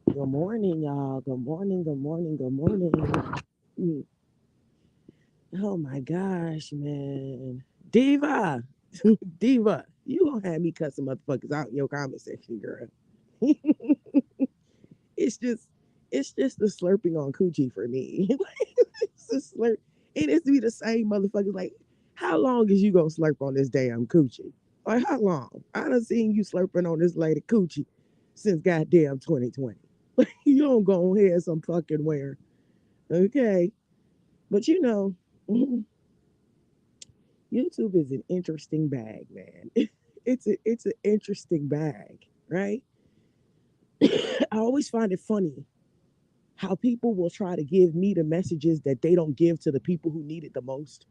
Good morning, y'all. Good morning, good morning, good morning. Mm. Oh my gosh, man. Diva. Diva. You gonna have me cut some motherfuckers out in your comment section, girl. it's just it's just the slurping on coochie for me. It's a slurp. It is to be the same motherfuckers. Like, how long is you gonna slurp on this damn coochie? Like how long? I done seen you slurping on this lady coochie since goddamn 2020. You don't go ahead some fucking where. Okay. But YouTube is an interesting bag, man. It's an interesting bag, right? I always find it funny how people will try to give me the messages that they don't give to the people who need it the most,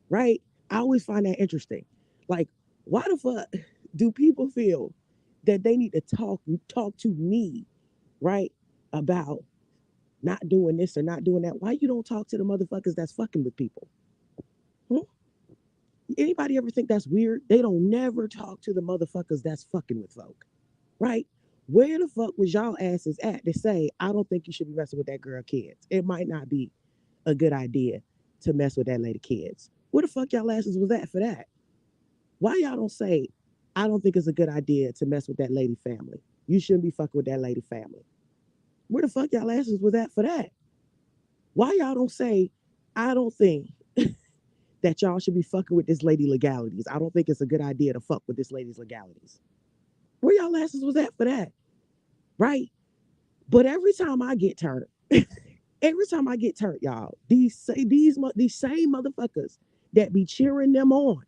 right? I always find that interesting. Like, why the fuck do people feel that they need to talk to me, right, about not doing this or not doing that? Why you don't talk to the motherfuckers that's fucking with people? Hmm? Anybody ever think that's weird? They don't never talk to the motherfuckers that's fucking with folk, right? Where the fuck was y'all asses at to say, I don't think you should be messing with that girl kids? It might not be a good idea to mess with that lady kids. Where the fuck y'all asses was at for that? Why y'all don't say, I don't think it's a good idea to mess with that lady family? You shouldn't be fucking with that lady family. Where the fuck y'all asses was at for that? Why y'all don't say, I don't think that y'all should be fucking with this lady legalities? I don't think it's a good idea to fuck with this lady's legalities. Where y'all asses was at for that? Right? But every time I get turned, y'all, these same motherfuckers that be cheering them on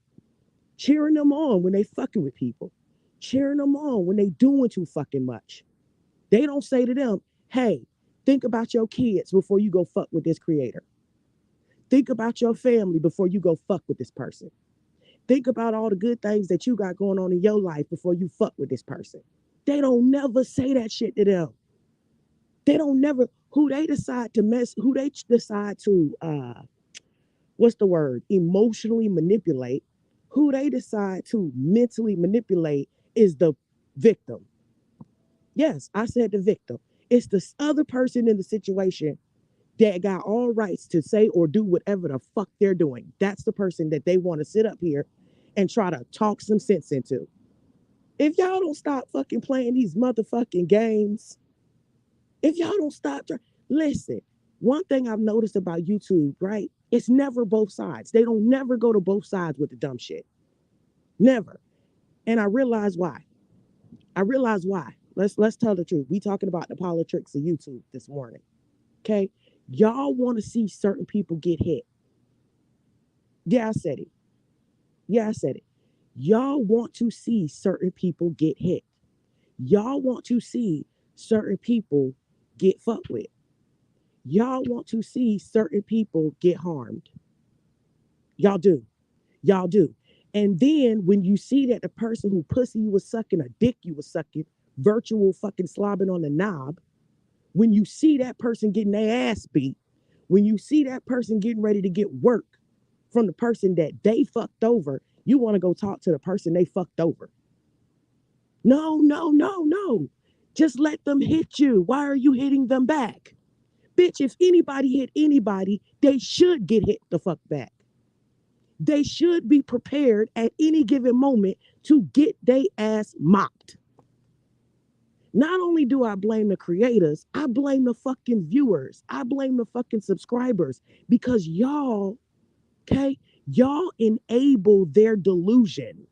when they fucking with people, cheering them on when they doing too fucking much. They don't say to them, hey, think about your kids before you go fuck with this creator. Think about your family before you go fuck with this person. Think about all the good things that you got going on in your life before you fuck with this person. They don't never say that shit to them. They don't never who they decide to what's the word? Emotionally manipulate. Who they decide to mentally manipulate is the victim. Yes, I said the victim. It's the other person in the situation that got all rights to say or do whatever the fuck they're doing. That's the person that they want to sit up here and try to talk some sense into. If y'all don't stop fucking playing these motherfucking games, if y'all don't stop, listen. One thing I've noticed about YouTube, right? It's never both sides. They don't never go to both sides with the dumb shit. Never. And I realize why. I realize why. Let's tell the truth. We talking about the politricks of YouTube this morning. Okay. Y'all want to see certain people get hit. Yeah, I said it. Yeah, I said it. Y'all want to see certain people get hit. Y'all want to see certain people get fucked with. Y'all want to see certain people get harmed. Y'all do. Y'all do. And then when you see that the person who pussy you was sucking, a dick you was sucking, virtual fucking slobbing on the knob, when you see that person getting their ass beat, when you see that person getting ready to get work from the person that they fucked over, you want to go talk to the person they fucked over. No, no, no, no. Just let them hit you. Why are you hitting them back? Bitch, if anybody hit anybody, they should get hit the fuck back. They should be prepared at any given moment to get their ass mopped. Not only do I blame the creators, I blame the fucking viewers. I blame the fucking subscribers because y'all, okay, y'all enable their delusion.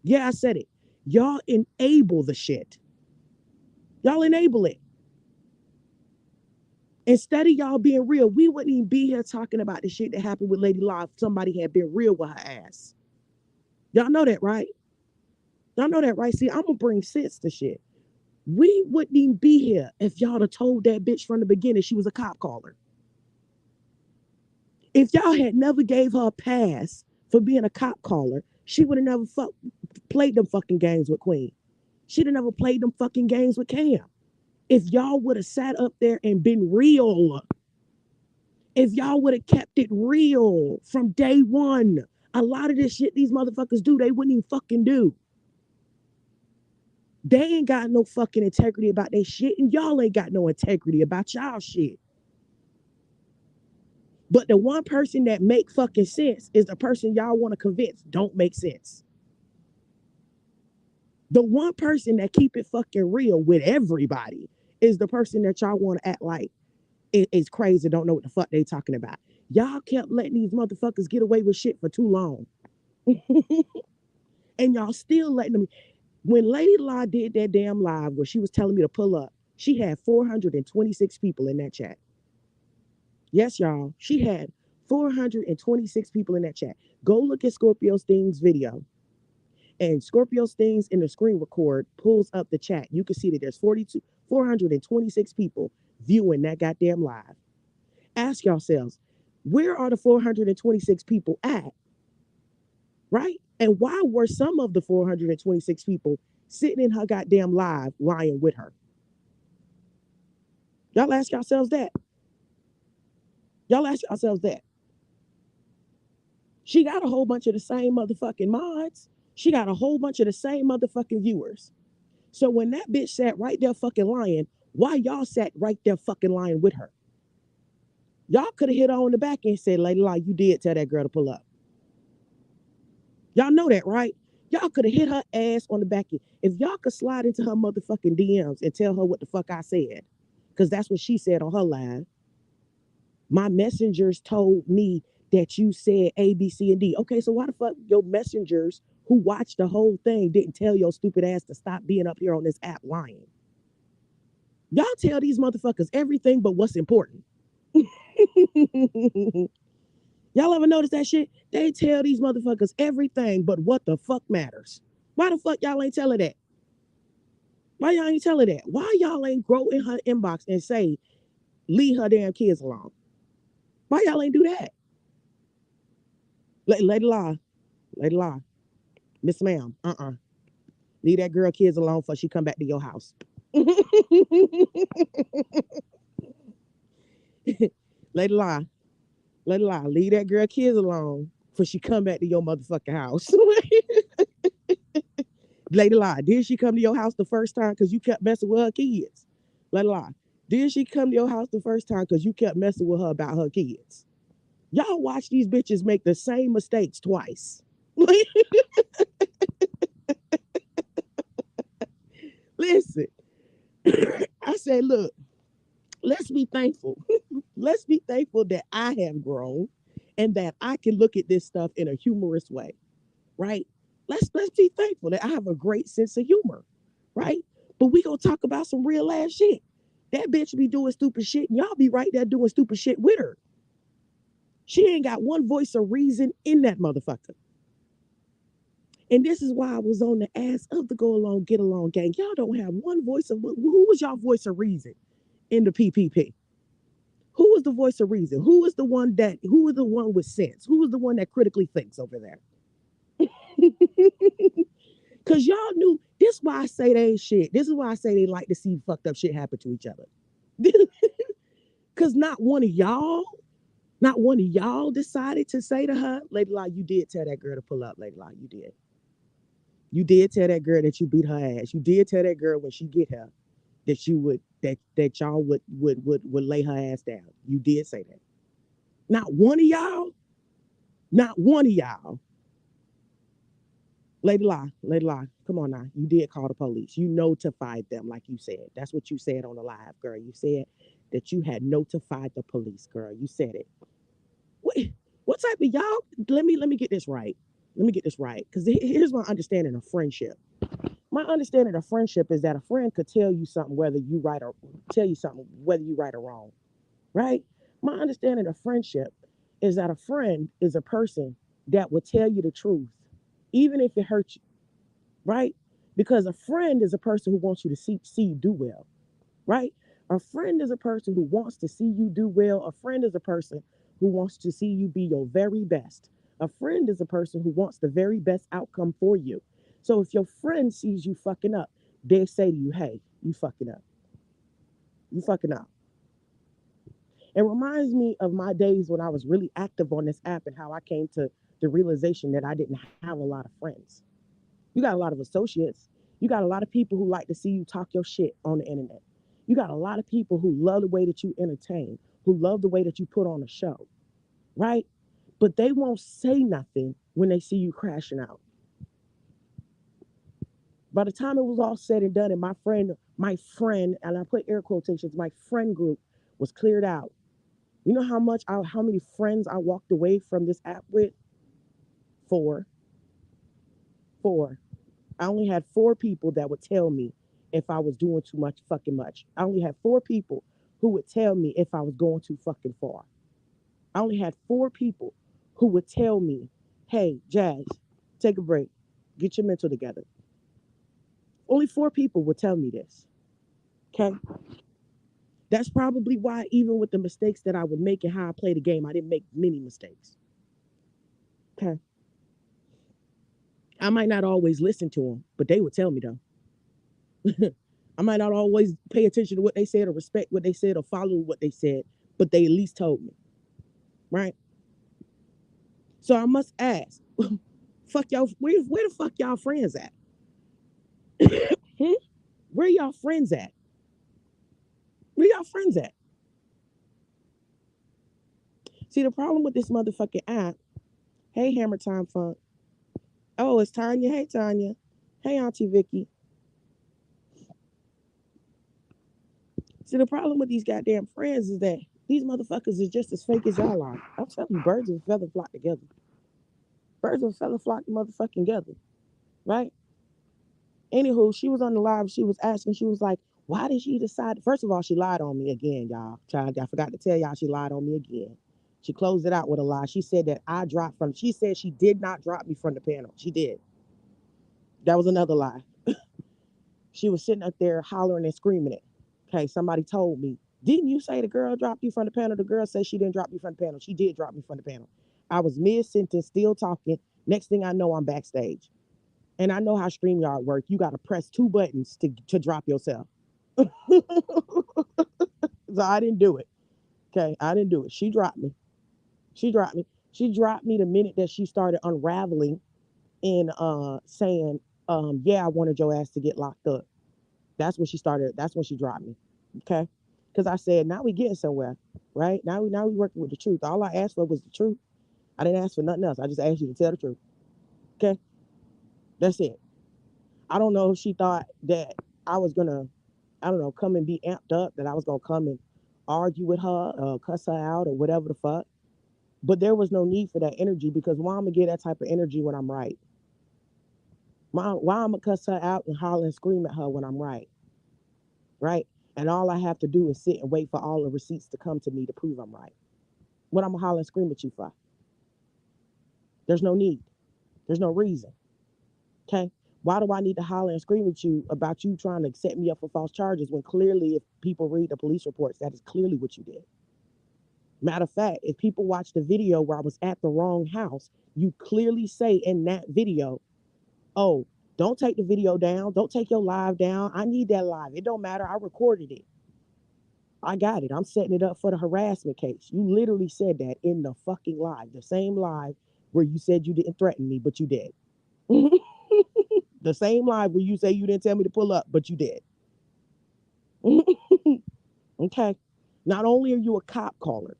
Yeah, I said it. Y'all enable the shit. Y'all enable it. Instead of y'all being real, we wouldn't even be here talking about the shit that happened with Lady Law if somebody had been real with her ass. Y'all know that, right? Y'all know that, right? See, I'm gonna bring sense to shit. We wouldn't even be here if y'all had told that bitch from the beginning she was a cop caller. If y'all had never gave her a pass for being a cop caller, she would have never played them fucking games with Queen. She'd have never played them fucking games with Cam. If y'all would have sat up there and been real, if y'all would have kept it real from day one, a lot of this shit these motherfuckers do, they wouldn't even fucking do. They ain't got no fucking integrity about their shit, and y'all ain't got no integrity about y'all shit. But the one person that make fucking sense is the person y'all want to convince don't make sense. The one person that keep it fucking real with everybody is the person that y'all want to act like is crazy, don't know what the fuck they talking about. Y'all kept letting these motherfuckers get away with shit for too long. And y'all still letting them. When Lady Law did that damn live where she was telling me to pull up, she had 426 people in that chat. Yes, y'all. She had 426 people in that chat. Go look at Scorpio Sting's video. And Scorpio Stings in the screen record pulls up the chat. You can see that there's 426 people viewing that goddamn live. Ask yourselves, where are the 426 people at? Right? And why were some of the 426 people sitting in her goddamn live lying with her? Y'all ask yourselves that. Y'all ask yourselves that. She got a whole bunch of the same motherfucking mods. She got a whole bunch of the same motherfucking viewers. So when that bitch sat right there fucking lying, why y'all sat right there fucking lying with her? Y'all could have hit her on the back and said, Lady Law, you did tell that girl to pull up. Y'all know that, right? Y'all could have hit her ass on the back end. If y'all could slide into her motherfucking DMs and tell her what the fuck I said, because that's what she said on her live. My messengers told me that you said A, B, C, and D. Okay, so why the fuck your messengers who watched the whole thing didn't tell your stupid ass to stop being up here on this app lying? Y'all tell these motherfuckers everything but what's important. Y'all ever notice that shit? They tell these motherfuckers everything but what the fuck matters. Why the fuck y'all ain't tell her that? Why y'all ain't tell her that? Why y'all ain't grow in her inbox and say, leave her damn kids alone? Why y'all ain't do that? Lady Law, Lady Law, Miss Ma'am, leave that girl kids alone before she come back to your house. Lady Law, Lady Law, leave that girl kids alone before she come back to your motherfucking house. Lady Law, did she come to your house the first time because you kept messing with her kids? Lady Law, did she come to your house the first time because you kept messing with her about her kids? Y'all watch these bitches make the same mistakes twice. Listen, I said, look, let's be thankful. Let's be thankful that I have grown and that I can look at this stuff in a humorous way, right? Let's be thankful that I have a great sense of humor, right? But we gonna talk about some real ass shit. That bitch be doing stupid shit, and y'all be right there doing stupid shit with her. She ain't got one voice of reason in that motherfucker. And this is why I was on the ass of the Go Along, Get Along gang. Y'all don't have one voice of, who was y'all voice of reason in the PPP? Who was the voice of reason? Who was the one with sense? Who was the one that critically thinks over there? Because y'all knew, this is why I say they ain't shit. This is why I say they like to see fucked up shit happen to each other. Because not one of y'all decided to say to her, Lady Law, you did tell that girl to pull up, Lady Law, you did. You did tell that girl that you beat her ass. You did tell that girl when she get her that you would that y'all would lay her ass down. You did say that. Not one of y'all. Not one of y'all. Lady Law, come on now. You did call the police. You notified them, like you said. That's what you said on the live, girl. You said that you had notified the police, girl. You said it. What type of y'all? Let me get this right. Let me get this right. Because here's my understanding of friendship. My understanding of friendship is that a friend could tell you something whether you right or tell you something whether you right or wrong. Right? My understanding of friendship is that a friend is a person that will tell you the truth, even if it hurts you, right? Because a friend is a person who wants you to see you do well, right? A friend is a person who wants to see you do well. A friend is a person who wants to see you be your very best. A friend is a person who wants the very best outcome for you. So if your friend sees you fucking up, they say to you, hey, you fucking up. You fucking up. It reminds me of my days when I was really active on this app and how I came to the realization that I didn't have a lot of friends. You got a lot of associates. You got a lot of people who like to see you talk your shit on the internet. You got a lot of people who love the way that you entertain, who love the way that you put on a show, right? But they won't say nothing when they see you crashing out. By the time it was all said and done, and my friend, and I put air quotations, my friend group was cleared out. You know how many friends I walked away from this app with? Four, four. I only had four people that would tell me if I was doing too much fucking much. I only had four people who would tell me if I was going too fucking far. I only had four people who would tell me, hey, Jazz, take a break. Get your mental together. Only four people would tell me this. Okay. That's probably why, even with the mistakes that I would make and how I play the game, I didn't make many mistakes. Okay. I might not always listen to them, but they would tell me though. I might not always pay attention to what they said or respect what they said or follow what they said, but they at least told me. Right. So I must ask, fuck y'all, where the fuck y'all friends at? Hmm? Where y'all friends at? Where y'all friends at? See, the problem with this motherfucking app, hey, Hammer Time Funk. Oh, it's Tanya. Hey, Tanya. Hey, Auntie Vicky. See, the problem with these goddamn friends is that these motherfuckers is just as fake as y'all are. I'm telling you, birds of a feather flock together. Birds of a feather flock motherfucking together, right? Anywho, she was on the live. She was asking, she was like, why did she decide? First of all, she lied on me again, y'all. Child, I forgot to tell y'all she lied on me again. She closed it out with a lie. She said that she said she did not drop me from the panel. She did. That was another lie. She was sitting up there hollering and screaming it. Okay, somebody told me, didn't you say the girl dropped you from the panel? The girl said she didn't drop you from the panel. She did drop me from the panel. I was mid sentence, still talking. Next thing I know, I'm backstage. And I know how StreamYard work. You got to press two buttons to drop yourself. So I didn't do it. Okay, I didn't do it. She dropped me. She dropped me. She dropped me the minute that she started unraveling and saying, yeah, I wanted your ass to get locked up. That's when she started. That's when she dropped me. Okay, because I said, now we getting somewhere, right? Now we working with the truth. All I asked for was the truth. I didn't ask for nothing else. I just asked you to tell the truth. Okay, that's it. I don't know if she thought that I was gonna, I don't know, come and be amped up, that I was gonna come and argue with her or cuss her out or whatever the fuck. But there was no need for that energy, because why I'm gonna get that type of energy when I'm right? Why I'm gonna cuss her out and holler and scream at her when I'm right? Right? And all I have to do is sit and wait for all the receipts to come to me to prove I'm right. What I'm gonna holler and scream at you for? There's no need. There's no reason. Okay? Why do I need to holler and scream at you about you trying to set me up for false charges when clearly, if people read the police reports, that is clearly what you did? Matter of fact, if people watch the video where I was at the wrong house, you clearly say in that video, oh, don't take the video down. Don't take your live down. I need that live. It don't matter. I recorded it. I got it. I'm setting it up for the harassment case. You literally said that in the fucking live, the same live where you said you didn't threaten me, but you did. The same live where you say you didn't tell me to pull up, but you did. Okay. Not only are you a cop caller,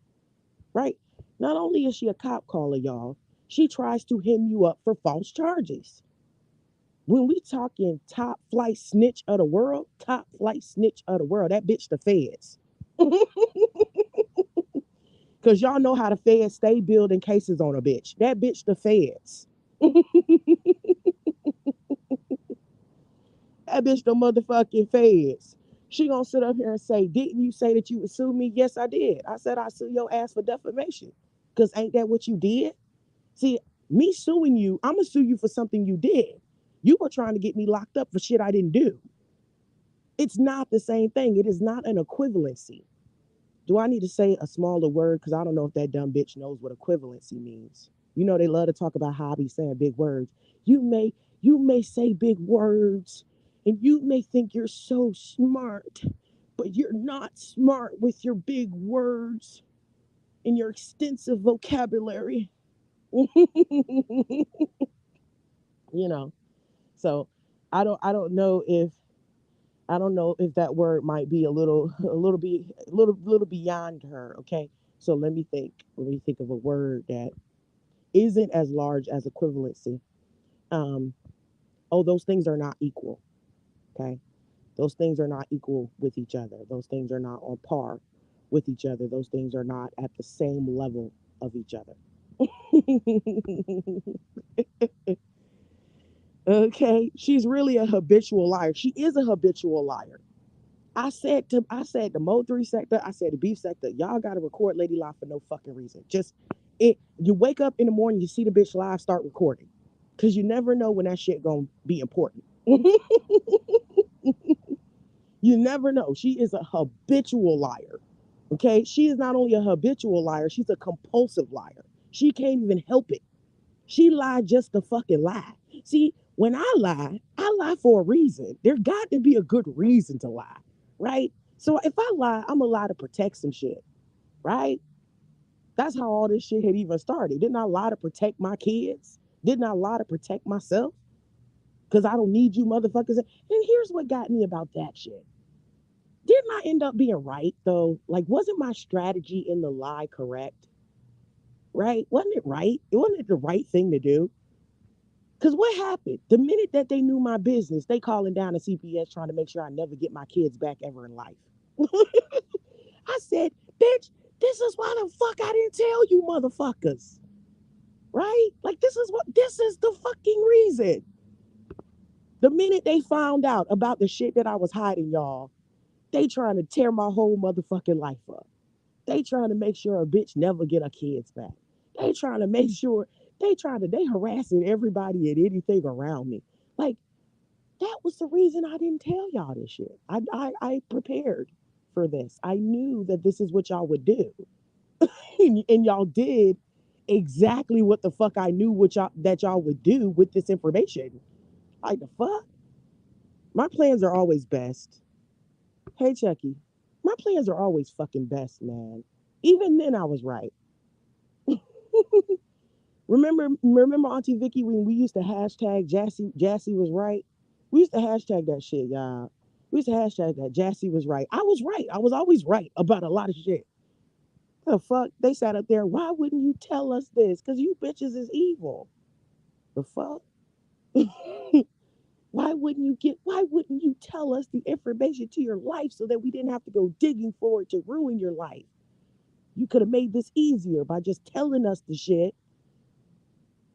right? Not only is she a cop caller, y'all, she tries to hem you up for false charges. When we talking top flight snitch of the world, top flight snitch of the world, that bitch the feds. Cause y'all know how the feds stay building cases on a bitch. That bitch the feds. That bitch the motherfucking feds. She gonna sit up here and say, didn't you say that you would sue me? Yes, I did. I said I sue your ass for defamation. Cause ain't that what you did? See, me suing you, I'm gonna sue you for something you did. You were trying to get me locked up for shit I didn't do. It's not the same thing. It is not an equivalency. Do I need to say a smaller word? Because I don't know if that dumb bitch knows what equivalency means. You know, they love to talk about how I be saying big words. You may you may say big words and you may think you're so smart, but you're not smart with your big words and your extensive vocabulary. You know. So I don't know if I don't know if that word might be a little beyond her. Okay, so let me think of a word that isn't as large as equivalency. Um, oh, those things are not equal. Okay, those things are not equal with each other. Those things are not on par with each other. Those things are not at the same level of each other. Okay, she's really a habitual liar. She is a habitual liar. I said the Mo3 sector, I said the beef sector, y'all gotta record Lady Live for no fucking reason. Just you wake up in the morning, you see the bitch live, start recording. Cause you never know when that shit gonna be important. You never know. She is a habitual liar. Okay. She is not only a habitual liar, she's a compulsive liar. She can't even help it. She lied just to fucking lie. See, when I lie for a reason. There got to be a good reason to lie, right? So if I lie, I'm gonna lie to protect some shit, right? That's how all this shit had even started. Didn't I lie to protect my kids? Didn't I lie to protect myself? Because I don't need you motherfuckers. And here's what got me about that shit. Didn't I end up being right though? Like, wasn't my strategy in the lie correct? Right? Wasn't it right? It wasn't it the right thing to do? Because what happened? The minute that they knew my business, they calling down to CPS trying to make sure I never get my kids back ever in life. I said, bitch, this is why the fuck I didn't tell you motherfuckers. Right? Like this is the fucking reason. The minute they found out about the shit that I was hiding, y'all, they trying to tear my whole motherfucking life up. They trying to make sure a bitch never get her kids back. They trying to make sure they harassing everybody and anything around me. Like that was the reason I didn't tell y'all this shit. I prepared for this. I knew that this is what y'all would do. And y'all did exactly what the fuck I knew what y'all would do with this information. Like the fuck? My plans are always best. Hey Chucky, my plans are always fucking best, man. Even then I was right. Remember Auntie Vicky when we used to hashtag Jassy was right? We used to hashtag that shit, y'all. We used to hashtag that Jassy was right. I was right. I was always right about a lot of shit. The fuck? They sat up there. Why wouldn't you tell us this? Because you bitches is evil. The fuck? Why wouldn't you tell us the information to your life so that we didn't have to go digging for it to ruin your life? You could have made this easier by just telling us the shit.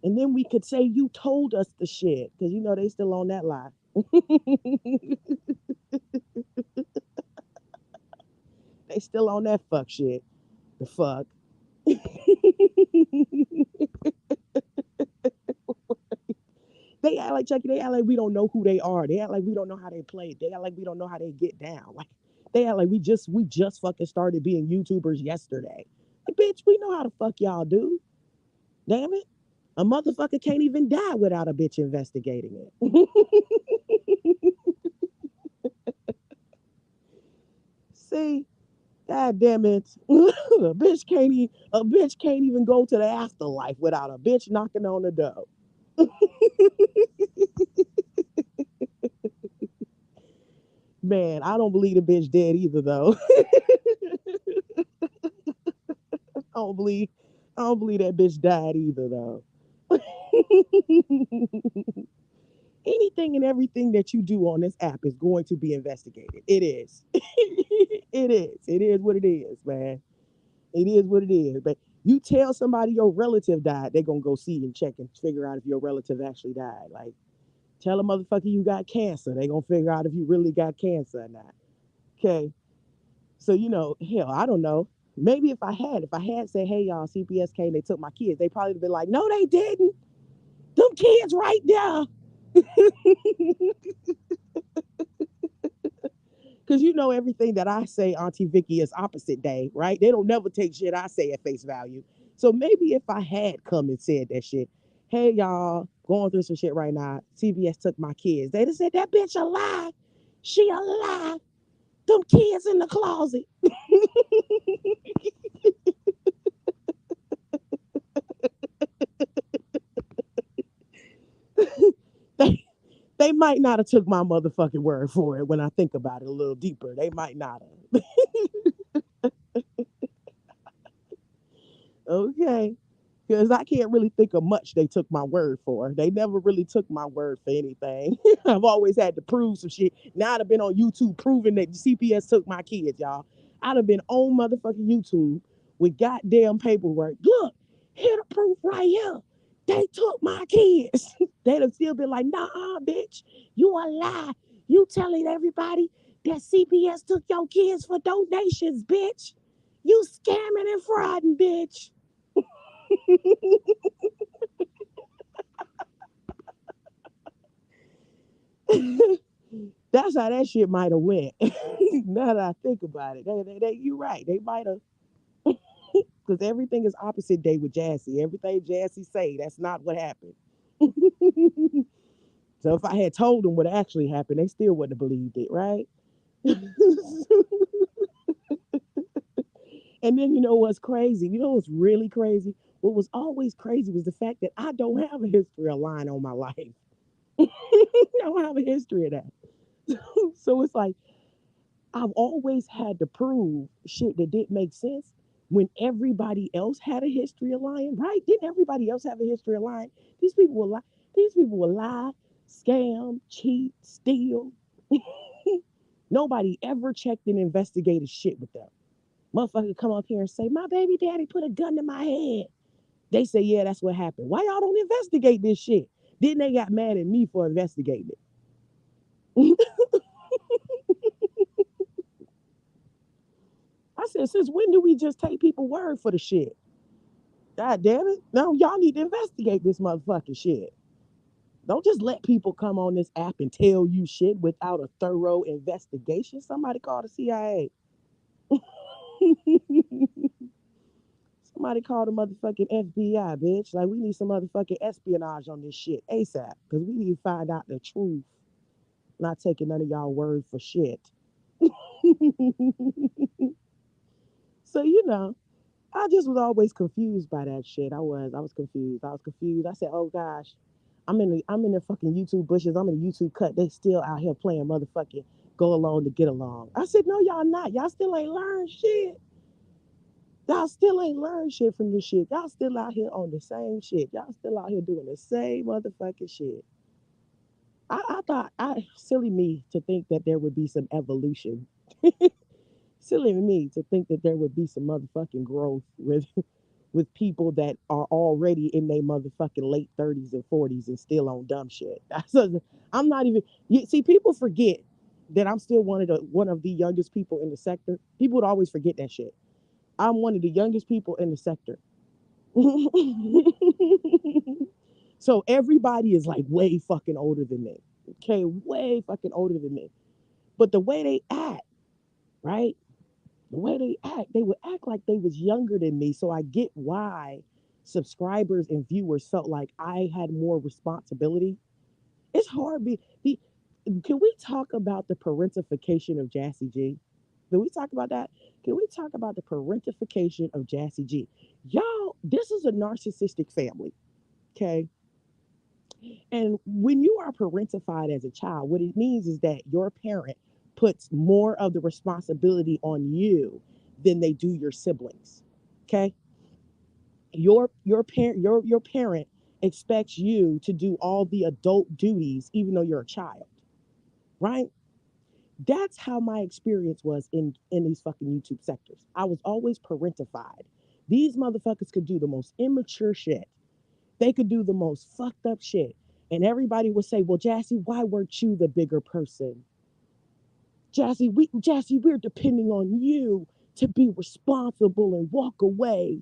And then we could say you told us the shit. Because you know they still on that lie. They still on that fuck shit. The fuck. They act like Chucky, they act like we don't know who they are. They act like we don't know how they play. They act like we don't know how they get down. Like they act like we just fucking started being YouTubers yesterday. Like, bitch, we know how the fuck y'all do. Damn it. A motherfucker can't even die without a bitch investigating it. See, god damn it. A bitch can't even go to the afterlife without a bitch knocking on the door. Man, I don't believe the bitch dead either though. I don't believe I don't believe that bitch died either though. Anything and everything that you do on this app is going to be investigated. It is. It is. It is what it is, man. It is what it is. But you tell somebody your relative died, they're gonna go see and check and figure out if your relative actually died. Like tell a motherfucker you got cancer, they gonna figure out if you really got cancer or not. Okay. So hell, I don't know. Maybe if I had said, hey y'all, CPS came, they took my kids, they probably have been like, no, they didn't. Them kids right there. Because everything that I say, Auntie Vicky, is opposite day, right? They don't never take shit I say at face value. So maybe if I had come and said that shit, hey y'all, going through some shit right now. CBS took my kids. They'd have said that bitch alive. She alive. Them kids in the closet. they They might not have took my motherfucking word for it when I think about it a little deeper. They might not have. Okay. Because I can't really think of much they took my word for. They never really took my word for anything. I've always had to prove some shit. Now I'd have been on YouTube proving that CPS took my kids, y'all. I'd have been on motherfucking YouTube with goddamn paperwork. Look, here the proof right here. They took my kids. They'd have still been like, nah, bitch, you a lie. You telling everybody that CPS took your kids for donations, bitch. You scamming and frauding, bitch. That's how that shit might have went. Now that I think about it, you're right. They might have, because everything is opposite day with Jassy. Everything Jassy say, that's not what happened. So if I had told them what actually happened, they still wouldn't have believed it, right? And then you know what's crazy? You know what's really crazy? What was always crazy was the fact that I don't have a history of lying on my life. I don't have a history of that. So it's like I've always had to prove shit that didn't make sense when everybody else had a history of lying, right? Didn't everybody else have a history of lying? These people will lie. These people will lie, scam, cheat, steal. Nobody ever checked and investigated shit with them. Motherfucker come up here and say, my baby daddy put a gun to my head. They say, yeah, that's what happened. Why y'all don't investigate this shit? Then they got mad at me for investigating it. I said, since when do we just take people word for the shit? God damn it. No, y'all need to investigate this motherfucking shit. Don't just let people come on this app and tell you shit without a thorough investigation. Somebody call the CIA. Somebody call the motherfucking FBI, bitch. Like, we need some motherfucking espionage on this shit ASAP. Because we need to find out the truth. Not taking none of y'all word for shit. So, I just was always confused by that shit. I was confused. I was confused. I said, oh gosh, I'm in the fucking YouTube bushes. I'm in the YouTube cut. They still out here playing motherfucking go along to get along. I said, no, y'all not. Y'all still ain't learned shit. Y'all still ain't learned shit from this shit. Y'all still out here on the same shit. Y'all still out here doing the same motherfucking shit. I thought silly me to think that there would be some evolution. Silly me to think that there would be some motherfucking growth with people that are already in their motherfucking late 30s and 40s and still on dumb shit. I'm not even. You see, people forget that I'm still one of the youngest people in the sector. People would always forget that shit. I'm one of the youngest people in the sector. So everybody is like way fucking older than me. Okay, way fucking older than me. But the way they act, right? The way they act, they would act like they was younger than me. So I get why subscribers and viewers felt like I had more responsibility. It's hard. Can we talk about the parentification of Jassy G? Can we talk about that? Can we talk about the parentification of Jassy G? Y'all, this is a narcissistic family. Okay. And when you are parentified as a child, what it means is that your parent puts more of the responsibility on you than they do your siblings. Okay? Your parent expects you to do all the adult duties even though you're a child, right? That's how my experience was in these fucking YouTube sectors. I was always parentified. These motherfuckers could do the most immature shit. They could do the most fucked up shit. And everybody would say, well, Jassy, why weren't you the bigger person? Jassy, we're depending on you to be responsible and walk away.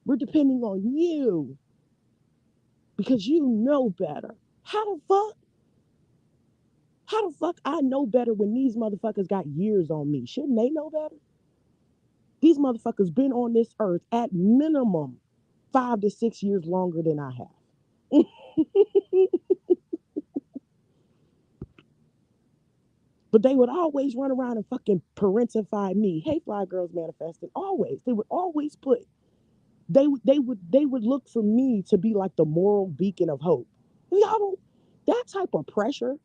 We're depending on you because you know better. How the fuck? How the fuck I know better when these motherfuckers got years on me? Shouldn't they know better? These motherfuckers been on this earth at minimum 5 to 6 years longer than I have. But they would always run around and fucking parentify me. Hey, fly girls manifesting. Always. They would always put. They would look for me to be like the moral beacon of hope. Y'all don't. That type of pressure,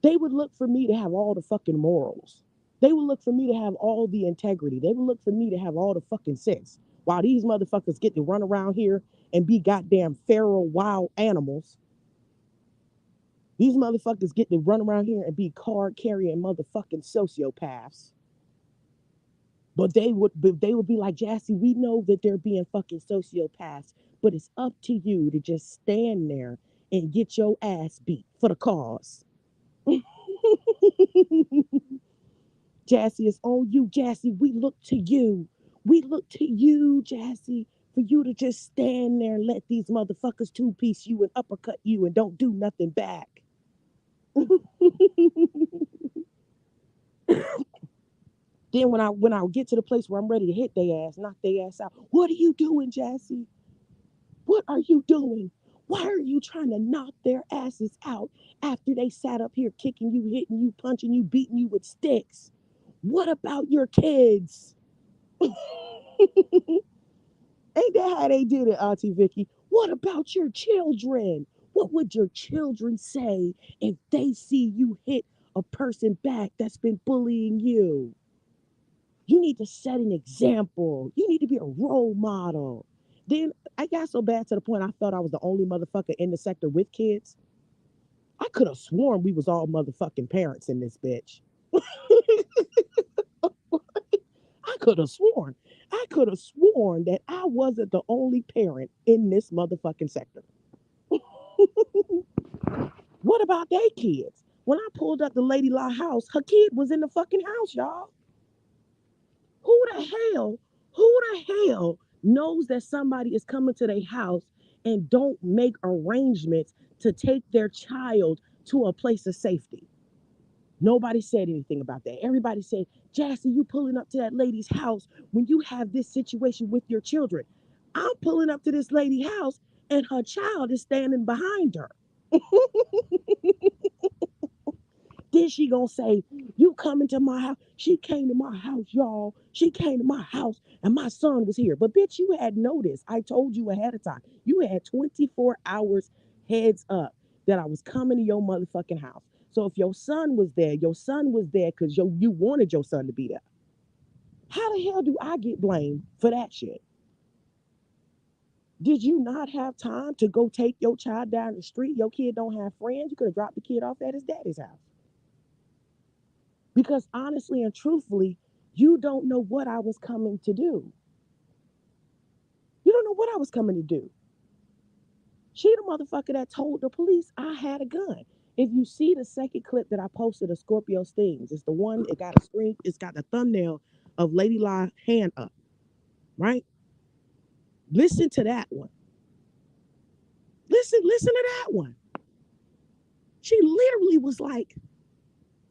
they would look for me to have all the fucking morals. They would look for me to have all the integrity. They would look for me to have all the fucking sense. While these motherfuckers get to run around here and be goddamn feral wild animals, these motherfuckers get to run around here and be card carrying motherfucking sociopaths. But they would be like, Jassy, we know that they're being fucking sociopaths, but it's up to you to just stand there and get your ass beat for the cause. Jassy, it's on you, Jassy. We look to you. We look to you, Jassy, for you to just stand there and let these motherfuckers two-piece you and uppercut you and don't do nothing back. Then when I get to the place where I'm ready to hit their ass, knock their ass out. What are you doing, Jassy? What are you doing? Why are you trying to knock their asses out after they sat up here kicking you, hitting you, punching you, beating you with sticks? What about your kids? Ain't that how they did it, Auntie Vicky? What about your children? What would your children say if they see you hit a person back that's been bullying you? You need to set an example. You need to be a role model. Then I got so bad to the point I thought I was the only motherfucker in the sector with kids. I could have sworn we was all motherfucking parents in this bitch. I could have sworn. I could have sworn that I wasn't the only parent in this motherfucking sector. What about they kids? When I pulled up the Lady Law house, her kid was in the fucking house, y'all. Who the hell, who the hell knows that somebody is coming to their house and don't make arrangements to take their child to a place of safety? Nobody said anything about that. Everybody said, Jassy, you pulling up to that lady's house when you have this situation with your children. I'm pulling up to this lady's house and her child is standing behind her. Then she gonna say, you coming to my house. She came to my house, y'all. She came to my house and my son was here. But bitch, you had noticed. I told you ahead of time. You had 24 hours heads up that I was coming to your motherfucking house. So if your son was there because you wanted your son to be there. How the hell do I get blamed for that shit? Did you not have time to go take your child down the street? Your kid don't have friends. You could have dropped the kid off at his daddy's house. Because honestly and truthfully, you don't know what I was coming to do. You don't know what I was coming to do. She the motherfucker that told the police I had a gun. If you see the second clip that I posted of Scorpio Stings, it's the one, it got a screen, it's got the thumbnail of Lady La hand up, right? Listen to that one. Listen to that one. She literally was like,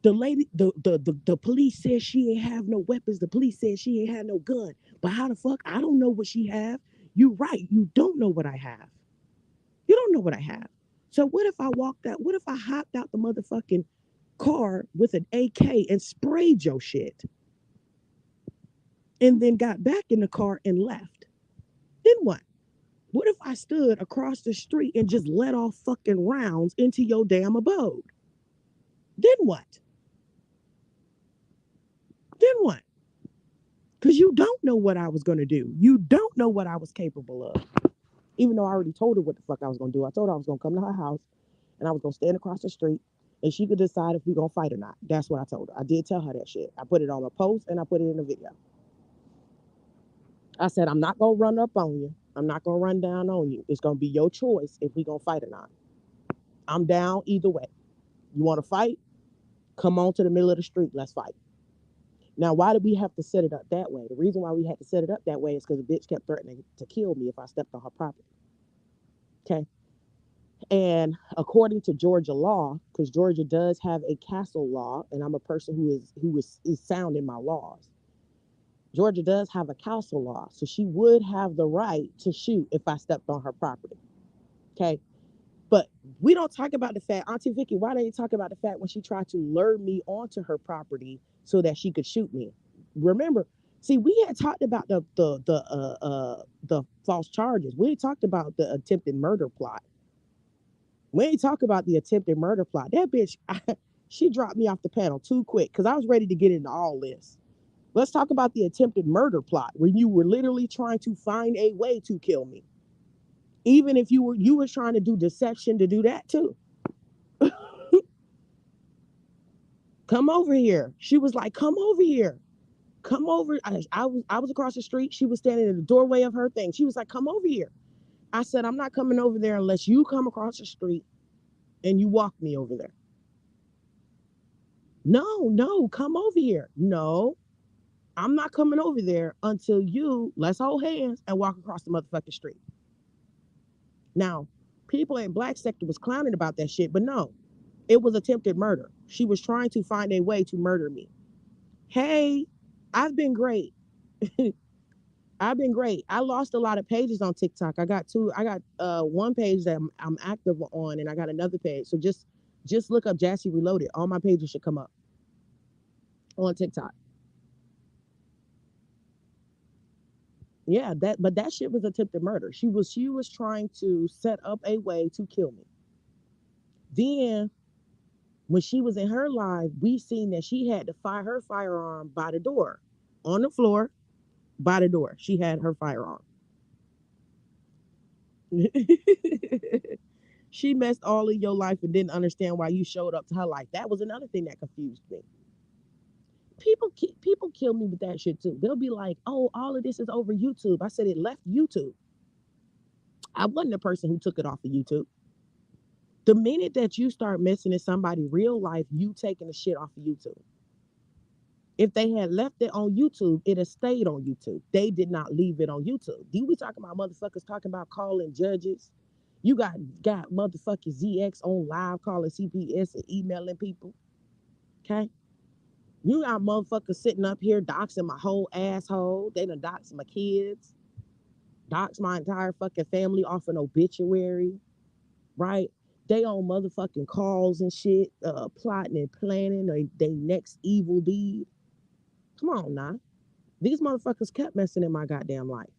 the lady, the police said she ain't have no weapons. The police said she ain't had no gun. But how the fuck? I don't know what she have. You right. You don't know what I have. You don't know what I have. So what if I walked out? What if I hopped out the motherfucking car with an AK and sprayed your shit and then got back in the car and left? Then what? What if I stood across the street and just let off fucking rounds into your damn abode? Then what? Then what? Because you don't know what I was going to do. You don't know what I was capable of. Even though I already told her what the fuck I was going to do. I told her I was going to come to her house and I was going to stand across the street and she could decide if we going to fight or not. That's what I told her. I did tell her that shit. I put it on a post and I put it in a video. I said, I'm not going to run up on you. I'm not going to run down on you. It's going to be your choice if we going to fight or not. I'm down either way. You want to fight? Come on to the middle of the street. Let's fight. Now, why did we have to set it up that way? The reason why we had to set it up that way is because the bitch kept threatening to kill me if I stepped on her property. Okay. And according to Georgia law, because Georgia does have a castle law, and I'm a person who is sound in my laws. Georgia does have a castle law, so she would have the right to shoot if I stepped on her property. Okay. But we don't talk about the fact, Auntie Vicky, why don't you talk about the fact when she tried to lure me onto her property so that she could shoot me? Remember, see, we had talked about the false charges. We had talked about the attempted murder plot. We ain't talk about the attempted murder plot. That bitch, she dropped me off the panel too quick because I was ready to get into all this. Let's talk about the attempted murder plot where you were literally trying to find a way to kill me. Even if you were trying to do deception to do that too. Come over here. She was like, come over here. Come over. I was across the street. She was standing in the doorway of her thing. She was like, come over here. I said, I'm not coming over there unless you come across the street and you walk me over there. No, no, come over here. No, I'm not coming over there until let's hold hands and walk across the motherfucking street. Now, people in black sector was clowning about that shit, but no, it was attempted murder. She was trying to find a way to murder me. Hey, I've been great. I've been great. I lost a lot of pages on TikTok. I got two. I got one page that I'm active on, and I got another page. So just look up Jassy Reloaded. All my pages should come up on TikTok. Yeah, but that shit was attempted murder. She was trying to set up a way to kill me. Then when she was in her live, we seen that she had to fire her firearm by the door, on the floor, by the door. She had her firearm. She messed all of your life and didn't understand why you showed up to her life. That was another thing that confused me. People kill me with that shit too. They'll be like, "Oh, all of this is over YouTube." I said it left YouTube. I wasn't the person who took it off of YouTube. The minute that you start messing in somebody's real life, you taking the shit off of YouTube. If they had left it on YouTube, it had stayed on YouTube. They did not leave it on YouTube. Do we talking about motherfuckers talking about calling judges? You got motherfucking ZX on live calling CPS and emailing people. Okay? You got motherfuckers sitting up here doxing my whole asshole. They done doxed my kids, doxed my entire fucking family off an obituary, right? They on motherfucking calls and shit, plotting and planning they next evil deed. Come on now. These motherfuckers kept messing in my goddamn life.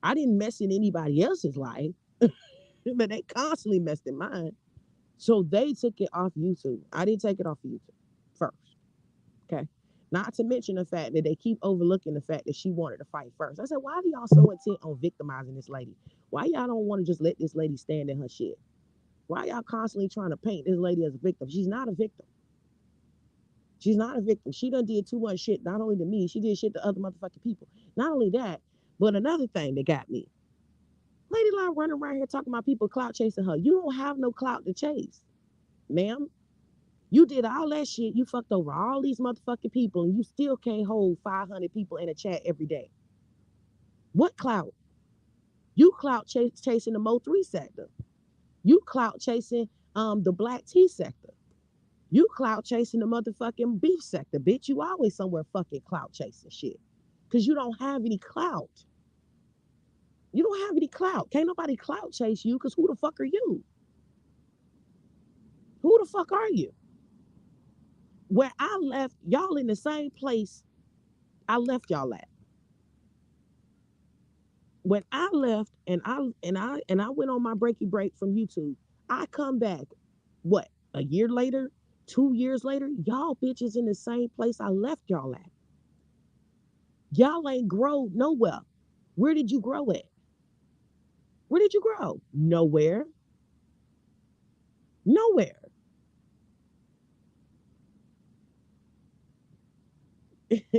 I didn't mess in anybody else's life, but they constantly messed in mine. So they took it off YouTube. I didn't take it off of YouTube first. Okay. Not to mention the fact that they keep overlooking the fact that she wanted to fight first. I said, why are y'all so intent on victimizing this lady? Why y'all don't want to just let this lady stand in her shit? Why y'all constantly trying to paint this lady as a victim? She's not a victim. She's not a victim. She done did too much shit, not only to me, she did shit to other motherfucking people. Not only that, but another thing that got me. Lady Law running around here talking about people clout chasing her. You don't have no clout to chase, ma'am. You did all that shit. You fucked over all these motherfucking people, and you still can't hold 500 people in a chat every day. What clout? You chasing the Mo 3 sector. You clout chasing the black T sector. You clout chasing the motherfucking beef sector, bitch. You always somewhere fucking clout chasing shit. Cause you don't have any clout. You don't have any clout. Can't nobody clout chase you, cause who the fuck are you? Who the fuck are you? Where I left y'all in the same place I left y'all at. When I left and I went on my breaky break from YouTube, I come back, what, a year later, 2 years later, y'all bitches in the same place I left y'all at. Y'all ain't grow nowhere. Where did you grow at? Where did you grow? Nowhere. Nowhere.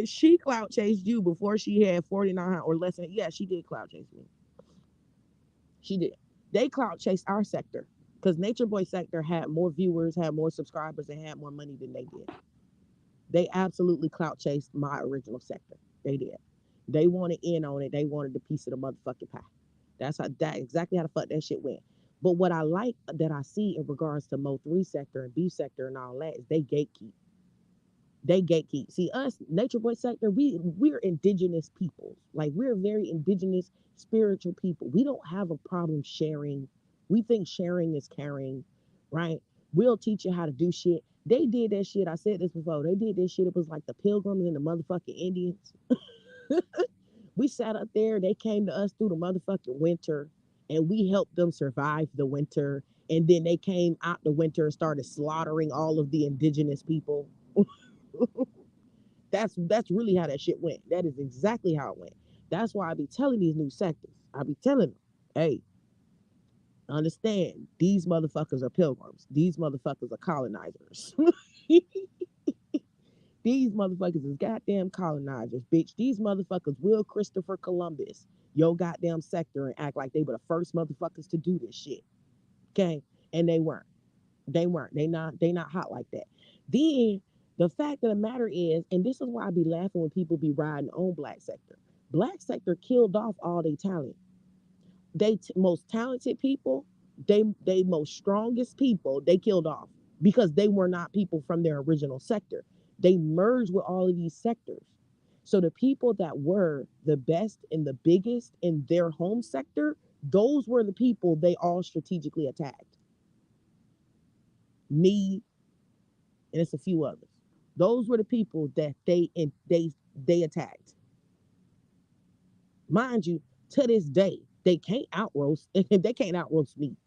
She clout chased you before she had 49 or less than, yeah, she did clout chase me. She did. They clout chased our sector because Nature Boy sector had more viewers, had more subscribers, and had more money than they did. They absolutely clout chased my original sector. They did. They wanted in on it. They wanted a piece of the motherfucking pie. That exactly how the fuck that shit went. But what I like that I see in regards to Mo 3 sector and B sector and all that is they gatekeep. They gatekeep. See, us, Nature Boy sector, we're indigenous people. Like, we're very indigenous, spiritual people. We don't have a problem sharing. We think sharing is caring, right? We'll teach you how to do shit. They did that shit. I said this before. They did this shit. It was like the Pilgrims and the motherfucking Indians. We sat up there. They came to us through the motherfucking winter, and we helped them survive the winter. And then they came out the winter and started slaughtering all of the indigenous people. That's really how that shit went. That is exactly how it went. That's why I be telling these new sectors. I be telling them, hey, understand, these motherfuckers are pilgrims. These motherfuckers are colonizers. These motherfuckers is goddamn colonizers, bitch. These motherfuckers will Christopher Columbus your goddamn sector and act like they were the first motherfuckers to do this shit. Okay? And they weren't. They weren't. They not hot like that. Then the fact of the matter is, and this is why I be laughing when people be riding on black sector. Black sector killed off all their talent. Most talented people, they most strongest people, they killed off because they were not people from their original sector. They merged with all of these sectors. So the people that were the best and the biggest in their home sector, those were the people they all strategically attacked. Me, and it's a few others. Those were the people that they attacked. Mind you, to this day, they can't outroast. They can't outroast me.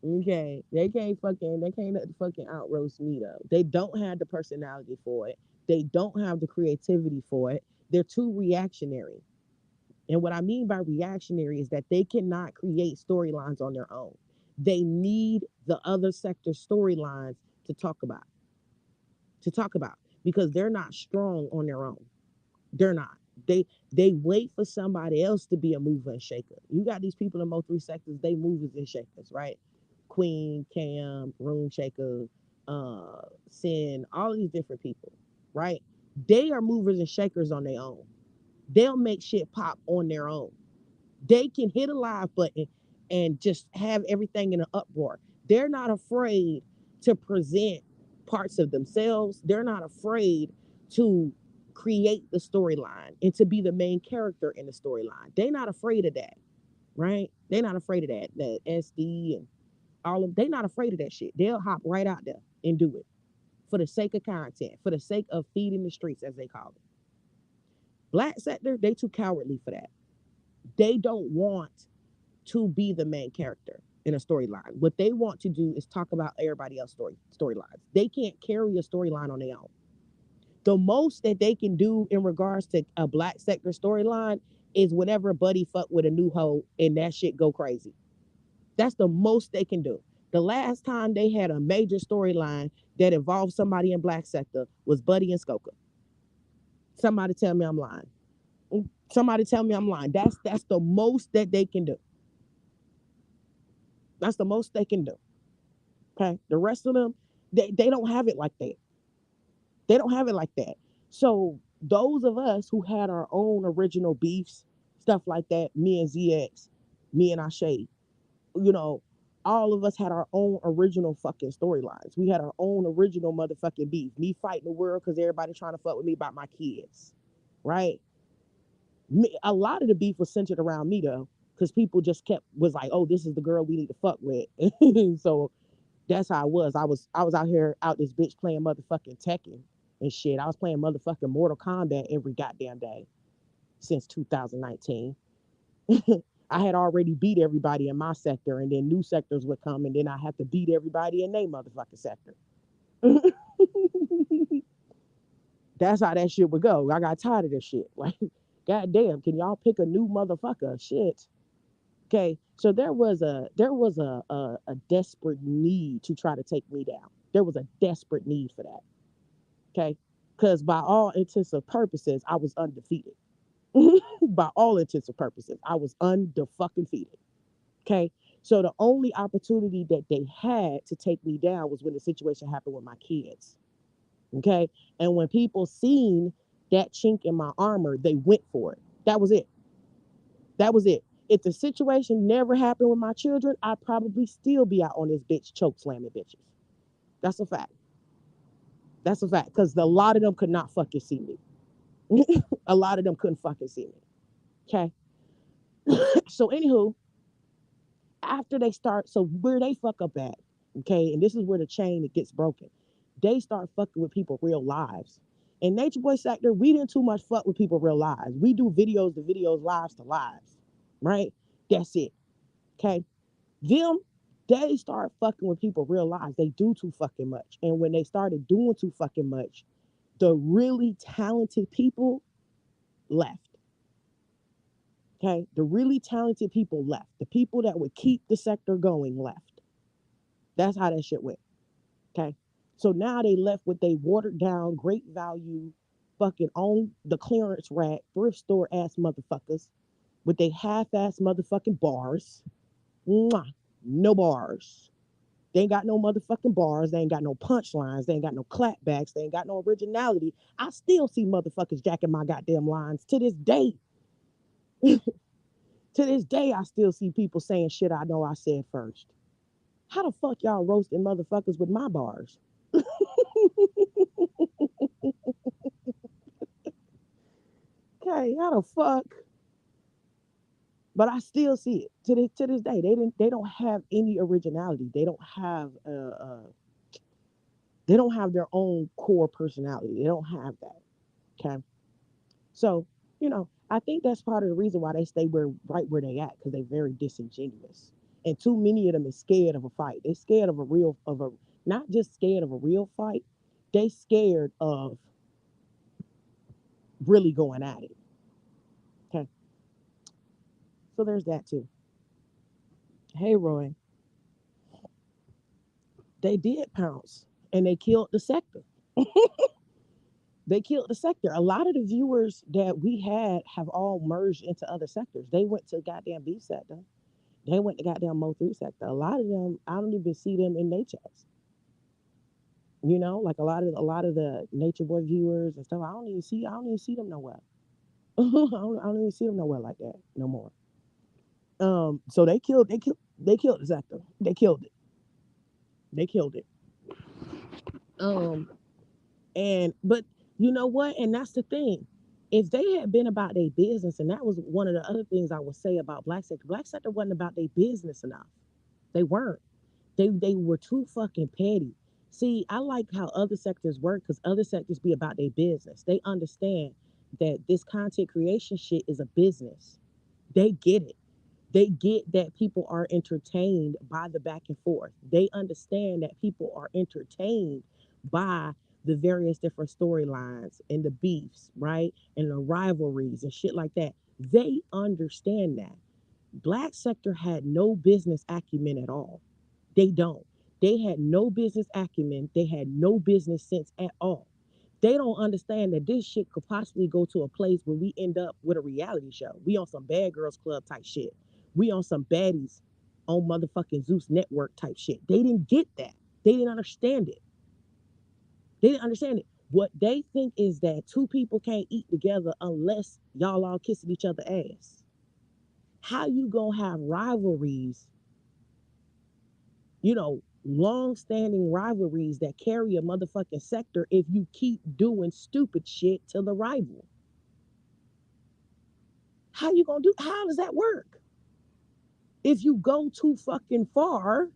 Okay, they can't fucking outroast me though. They don't have the personality for it. They don't have the creativity for it. They're too reactionary. And what I mean by reactionary is that they cannot create storylines on their own. They need the other sector storylines to talk about, to talk about, because they're not strong on their own. They're not. They wait for somebody else to be a mover and shaker. You got these people in most three sectors, they movers and shakers, right? Queen, Cam, Room Shaker, Sin, all these different people, right? They are movers and shakers on their own. They'll make shit pop on their own. They can hit a live button and just have everything in an uproar. They're not afraid to present parts of themselves. They're not afraid to create the storyline and to be the main character in the storyline. They're not afraid of that, right? They're not afraid of that. That SD and all of, they're not afraid of that shit. They'll hop right out there and do it for the sake of content, for the sake of feeding the streets, as they call it. Black sector, they too cowardly for that. They don't want to be the main character in a storyline. What they want to do is talk about everybody else's storylines. They can't carry a storyline on their own. The most that they can do in regards to a black sector storyline is whenever Buddy fuck with a new hoe and that shit go crazy. That's the most they can do. The last time they had a major storyline that involved somebody in black sector was Buddy and Skoka. Somebody tell me I'm lying. Somebody tell me I'm lying. That's the most that they can do. That's the most they can do. Okay. The rest of them, they don't have it like that. They don't have it like that. So those of us who had our own original beefs, stuff like that, me and ZX, me and Ashe, all of us had our own original fucking storylines. We had our own original motherfucking beef. Me fighting the world because everybody trying to fuck with me about my kids. Right? A lot of the beef was centered around me though, because people just was like, oh, this is the girl we need to fuck with. So that's how I was. I was out here out this bitch playing motherfucking Tekken and shit. I was playing motherfucking Mortal Kombat every goddamn day since 2019. I had already beat everybody in my sector, and then new sectors would come, and then I had to beat everybody in their motherfucking sector. That's how that shit would go. I got tired of this shit. Like, goddamn, can y'all pick a new motherfucker? Shit. Okay, so there was a desperate need to try to take me down. There was a desperate need for that. Okay, because by all intents and purposes, I was undefeated. By all intents and purposes, I was undefeated. Okay, so the only opportunity that they had to take me down was when the situation happened with my kids. Okay, and when people seen that chink in my armor, they went for it. That was it. That was it. If the situation never happened with my children, I'd probably still be out on this bitch choke slamming bitches. That's a fact. That's a fact. Because a lot of them could not fucking see me. A lot of them couldn't fucking see me. Okay. So anywho, after they start, so where they fuck up at, okay, and this is where the chain it gets broken. They start fucking with people real lives. In Nature Boy sector, we didn't too much fuck with people real lives. We do videos to videos, lives to lives, right? That's it. Okay. Them, they start fucking when people realize they do too fucking much. And when they started doing too fucking much, the really talented people left. Okay. The really talented people left. The people that would keep the sector going left. That's how that shit went. Okay. So now they left with they watered down, great value, fucking on the clearance rack, thrift store ass motherfuckers with they half ass motherfucking bars. Mwah. No bars. They ain't got no motherfucking bars. They ain't got no punchlines. They ain't got no clapbacks. They ain't got no originality. I still see motherfuckers jacking my goddamn lines to this day. To this day, I still see people saying shit I know I said first. How the fuck y'all roasting motherfuckers with my bars? Okay, how the fuck? But I still see it to this day. They don't have any originality. They don't have their own core personality. They don't have that. Okay. So, I think that's part of the reason why they stay right where they at, because they're very disingenuous. And too many of them is scared of a fight. They scared of not just scared of a real fight. They scared of really going at it. Okay. So there's that too. Hey Roy, they did pounce and they killed the sector. They killed the sector. A lot of the viewers that we had have all merged into other sectors. They went to goddamn B sector. They went to goddamn Mo 3 sector. A lot of them, I don't even see them in their chats. Like a lot of the Nature Boy viewers and stuff. I don't even see them nowhere. I don't even see them nowhere like that no more. So they killed the sector. They killed it. They killed it. Um, and but you know what? And that's the thing. If they had been about their business, and that was one of the other things I would say about Black Sector. Black Sector wasn't about their business enough. They weren't. They were too fucking petty. See, I like how other sectors work because other sectors be about their business. They understand that this content creation shit is a business. They get it. They get that people are entertained by the back and forth. They understand that people are entertained by the various different storylines and the beefs, right? And the rivalries and shit like that. They understand that. Black sector had no business acumen at all. They don't. They had no business acumen. They had no business sense at all. They don't understand that this shit could possibly go to a place where we end up with a reality show. We on some Bad Girls Club type shit. We on some baddies on motherfucking Zeus Network type shit. They didn't get that. They didn't understand it. They didn't understand it. What they think is that two people can't eat together unless y'all all kissing each other ass. How you gonna have rivalries, long-standing rivalries that carry a motherfucking sector if you keep doing stupid shit to the rival? How does that work? If you go too fucking far,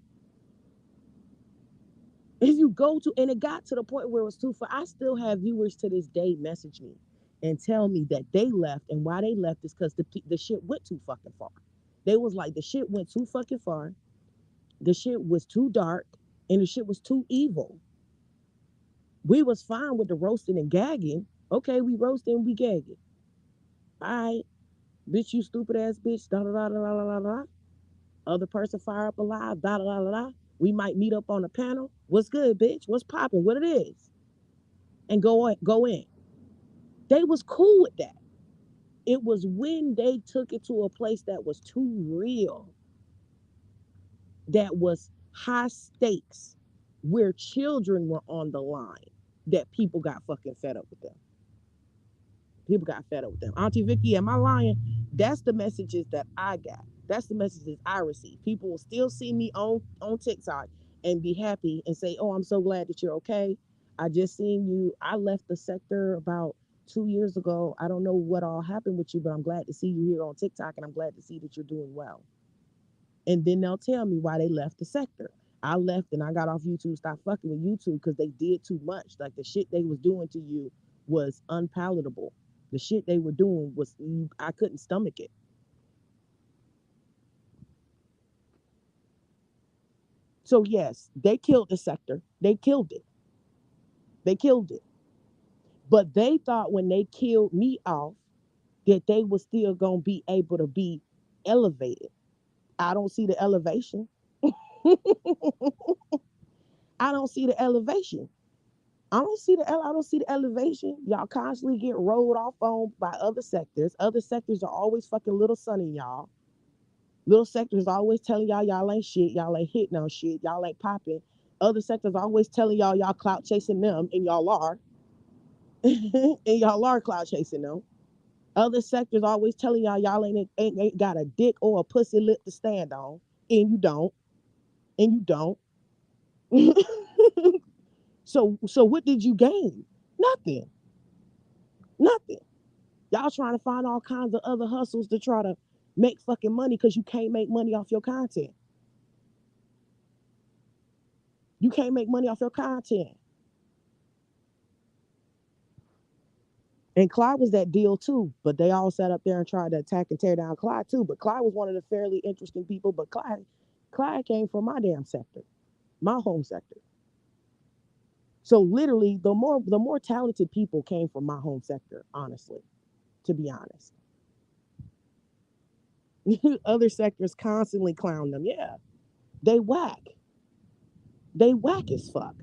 and it got to the point where it was too far. I still have viewers to this day message me and tell me that they left, and why they left is because the shit went too fucking far. They was like, the shit went too fucking far, the shit was too dark, and the shit was too evil. We was fine with the roasting and gagging. Okay, we roasting, we gagging. All right, bitch, you stupid ass bitch, da da da da da da da. Other person fire up alive, da da da da da. We might meet up on a panel. What's good, bitch? What's popping? What it is? And go in. They was cool with that. It was when they took it to a place that was too real, that was high stakes, where children were on the line, that people got fucking fed up with them. People got fed up with them. Auntie Vicky, am I lying? That's the messages that I got. That's the messages I receive. People will still see me on TikTok and be happy and say, "Oh, I'm so glad that you're okay. I just seen you. I left the sector about 2 years ago. I don't know what all happened with you, but I'm glad to see you here on TikTok, and I'm glad to see that you're doing well." And then they'll tell me why they left the sector. I left and I got off YouTube, stopped fucking with YouTube because they did too much. Like the shit they was doing to you was unpalatable. The shit they were doing was, I couldn't stomach it. So yes, they killed the sector. They killed it. They killed it. But they thought when they killed me off that they were still gonna be able to be elevated. I don't see the elevation. I don't see the elevation. I don't see the elevation. Y'all constantly get rolled off on by other sectors. Other sectors are always fucking little sunny y'all. Little sectors always telling y'all ain't shit. Y'all ain't hitting on shit. Y'all ain't popping. Other sectors always telling y'all clout chasing them, and y'all are. And y'all are clout chasing them. Other sectors always telling y'all ain't got a dick or a pussy lip to stand on, and you don't. And you don't. So what did you gain? Nothing. Nothing. Y'all trying to find all kinds of other hustles to try to make fucking money because you can't make money off your content. You can't make money off your content. And Clyde was that deal too, but they all sat up there and tried to attack and tear down Clyde too. But Clyde was one of the fairly interesting people. But Clyde came from my damn sector, my home sector. So literally, the more talented people came from my home sector. Honestly, to be honest, other sectors constantly clown them. Yeah, they whack. They whack as fuck.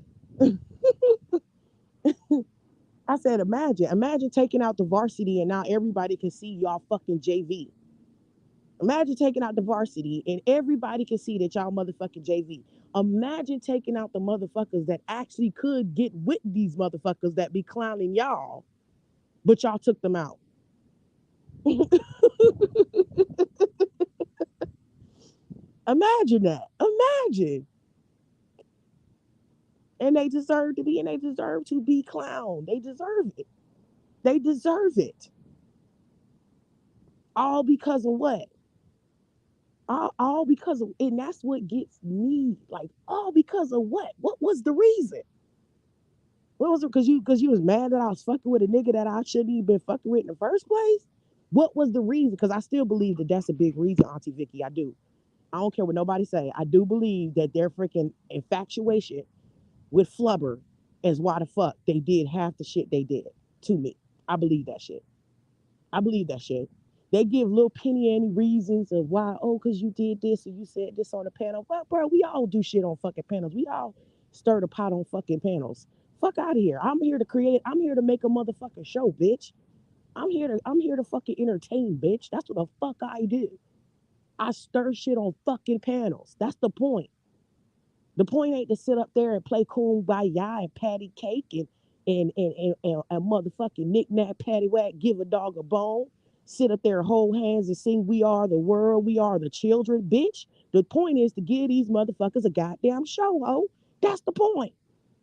I said, imagine taking out the varsity and now everybody can see y'all fucking JV. Imagine taking out the varsity and everybody can see that y'all motherfucking JV. Imagine taking out the motherfuckers that actually could get with these motherfuckers that be clowning y'all, but y'all took them out. Imagine that. Imagine. And they deserve to be clowned. They deserve it. They deserve it. All because of what? All because of, and that's what gets me. Like, all because of what? What was the reason? What was it? Because you was mad that I was fucking with a nigga that I shouldn't even been fucking with in the first place? What was the reason? Because I still believe that that's a big reason, Auntie Vicky. I do. I don't care what nobody say. I do believe that their freaking infatuation with Flubber is why the fuck they did half the shit they did to me. I believe that shit. I believe that shit. They give little penny any reasons of why, oh, because you did this or you said this on the panel. Well, bro, we all do shit on fucking panels. We all stir the pot on fucking panels. Fuck out of here. I'm here to create, I'm here to make a motherfucking show, bitch. I'm here to fucking entertain, bitch. That's what the fuck I do. I stir shit on fucking panels. That's the point. The point ain't to sit up there and play kumbaya and patty cake and motherfucking knick-knack paddywhack, give a dog a bone, sit up there and hold hands and sing "We Are the World, We Are the Children," bitch. The point is to give these motherfuckers a goddamn show, ho. That's the point.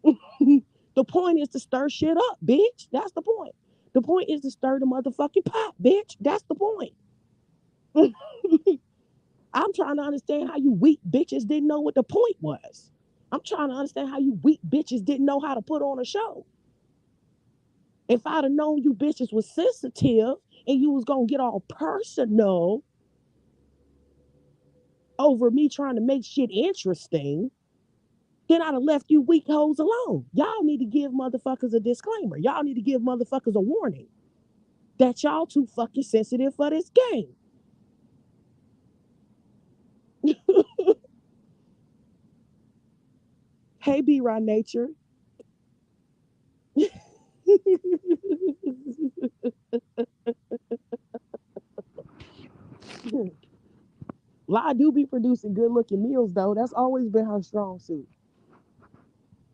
The point is to stir shit up, bitch. That's the point. The point is to stir the motherfucking pot, bitch. That's the point. I'm trying to understand how you weak bitches didn't know what the point was. I'm trying to understand how you weak bitches didn't know how to put on a show. If I'd have known you bitches was sensitive and you was gonna get all personal over me trying to make shit interesting, then I'd have left you weak hoes alone. Y'all need to give motherfuckers a disclaimer. Y'all need to give motherfuckers a warning that y'all too fucking sensitive for this game. Hey, B Rod Nature. La do be producing good looking meals though. That's always been her strong suit.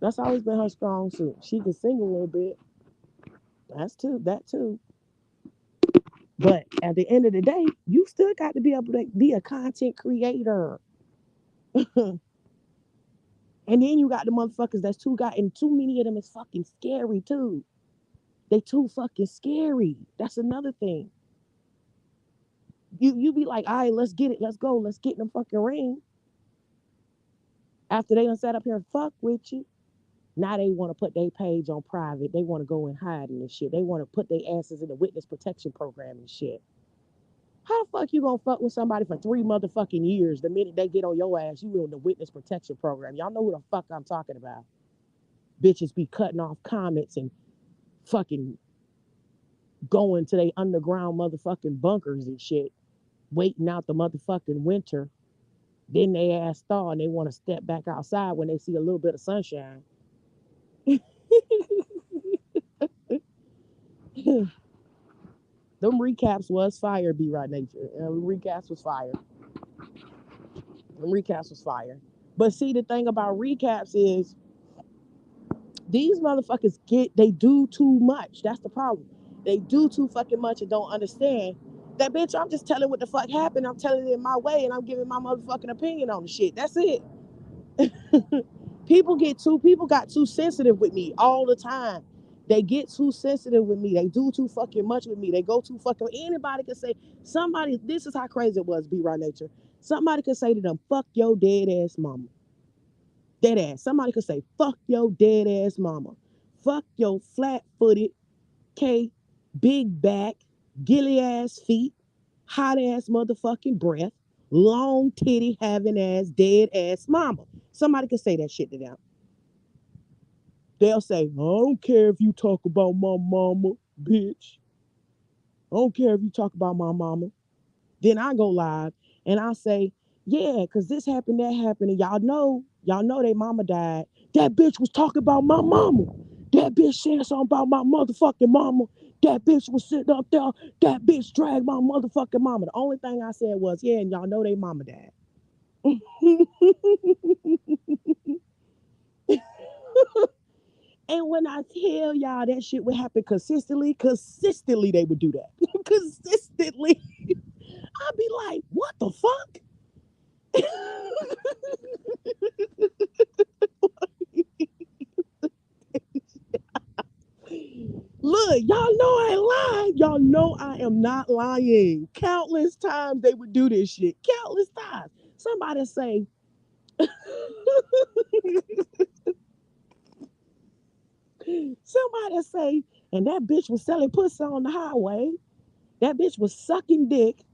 That's always been her strong suit. She can sing a little bit. That too. But at the end of the day, you still got to be able to be a content creator. And then you got the motherfuckers that's and too many of them is fucking scary too. They too fucking scary. That's another thing. You be like, all right, let's get it, let's go, let's get in the fucking ring. After they done sat up here and fuck with you, now they want to put their page on private. They want to go and hide in this shit. They want to put their asses in the witness protection program and shit. How the fuck you gonna fuck with somebody for 3 motherfucking years? The minute they get on your ass, you in the witness protection program. Y'all know who the fuck I'm talking about. Bitches be cutting off comments and fucking going to they underground motherfucking bunkers and shit, waiting out the motherfucking winter. Then they ass thaw and they want to step back outside when they see a little bit of sunshine. Them recaps was fire, be right nature. Recaps was fire. Them recaps was fire. But see, the thing about recaps is these motherfuckers they do too much. That's the problem. They do too fucking much and don't understand that, bitch. I'm just telling what the fuck happened. I'm telling it in my way and I'm giving my motherfucking opinion on the shit. That's it. People got too sensitive with me all the time. They get too sensitive with me. They do too fucking much with me. They go too fucking. Anybody can say somebody. This is how crazy it was. Be right nature. Somebody could say to them, "Fuck your dead ass mama." Dead ass. Somebody could say, "Fuck your dead ass mama." Fuck your flat footed, K, big back, gilly ass feet, hot ass motherfucking breath, long titty having ass, dead ass mama. Somebody could say that shit to them. They'll say, "I don't care if you talk about my mama, bitch. I don't care if you talk about my mama." Then I go live and I say, "Yeah, because this happened, that happened, and y'all know their mama died. That bitch was talking about my mama. That bitch said something about my motherfucking mama. That bitch was sitting up there. That bitch dragged my motherfucking mama." The only thing I said was, "Yeah, and y'all know their mama died." And when I tell y'all that shit would happen consistently they would do that. Consistently. I'd be like, "What the fuck?" Look, y'all know I ain't lying. Y'all know I am not lying. Countless times they would do this shit. Countless times. Somebody say, somebody say, and that bitch was selling pussy on the highway. That bitch was sucking dick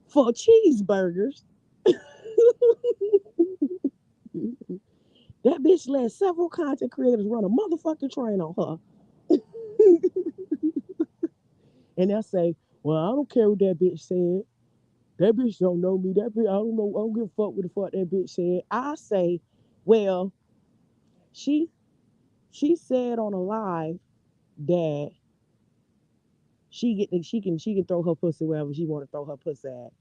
for cheeseburgers. That bitch let several content creators run a motherfucking train on her. And they'll say, "Well, I don't care what that bitch said. That bitch don't know me. That bitch, I don't know. I don't give a fuck what the fuck that bitch said." I say, "Well, she she said on a live that she can throw her pussy wherever she want to throw her pussy at.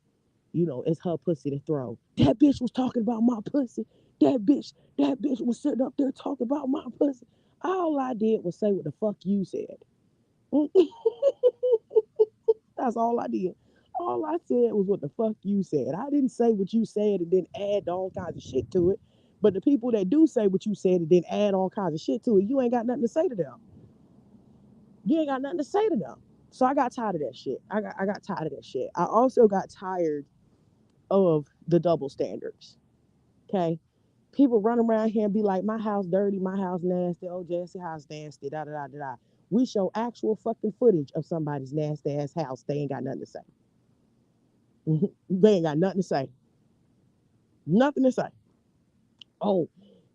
You know, it's her pussy to throw." That bitch was talking about my pussy. That bitch was sitting up there talking about my pussy. All I did was say what the fuck you said. That's all I did. All I said was what the fuck you said. I didn't say what you said and then add all kinds of shit to it. But the people that do say what you said and then add all kinds of shit to it, you ain't got nothing to say to them. You ain't got nothing to say to them. So I got tired of that shit. I got tired of that shit. I also got tired of the double standards. Okay. People run around here and be like, "My house dirty, my house nasty, oh Jesse house nasty, da da da da da." We show actual fucking footage of somebody's nasty ass house. They ain't got nothing to say. They ain't got nothing to say. Nothing to say. Oh,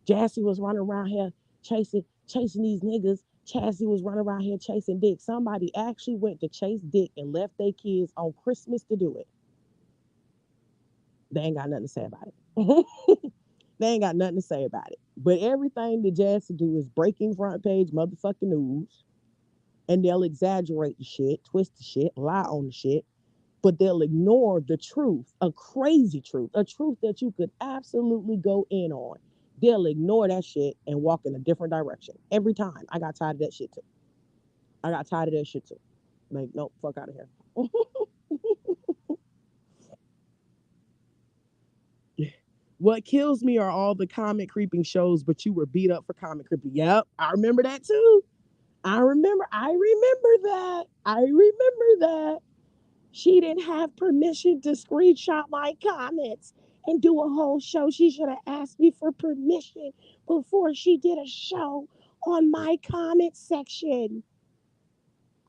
Jassy was running around here chasing these niggas. Chassie was running around here chasing dick. Somebody actually went to chase dick and left their kids on Christmas to do it. They ain't got nothing to say about it. They ain't got nothing to say about it. But everything that Jassy do is breaking front page motherfucking news. And they'll exaggerate the shit, twist the shit, lie on the shit, but they'll ignore the truth, a crazy truth, a truth that you could absolutely go in on. They'll ignore that shit and walk in a different direction every time. I got tired of that shit too. I got tired of that shit too. Like, nope, fuck out of here. What kills me are all the comment creeping shows, but you were beat up for comment creeping. Yep, I remember that too. I remember that. I remember that. She didn't have permission to screenshot my comments and do a whole show. She should have asked me for permission before she did a show on my comment section.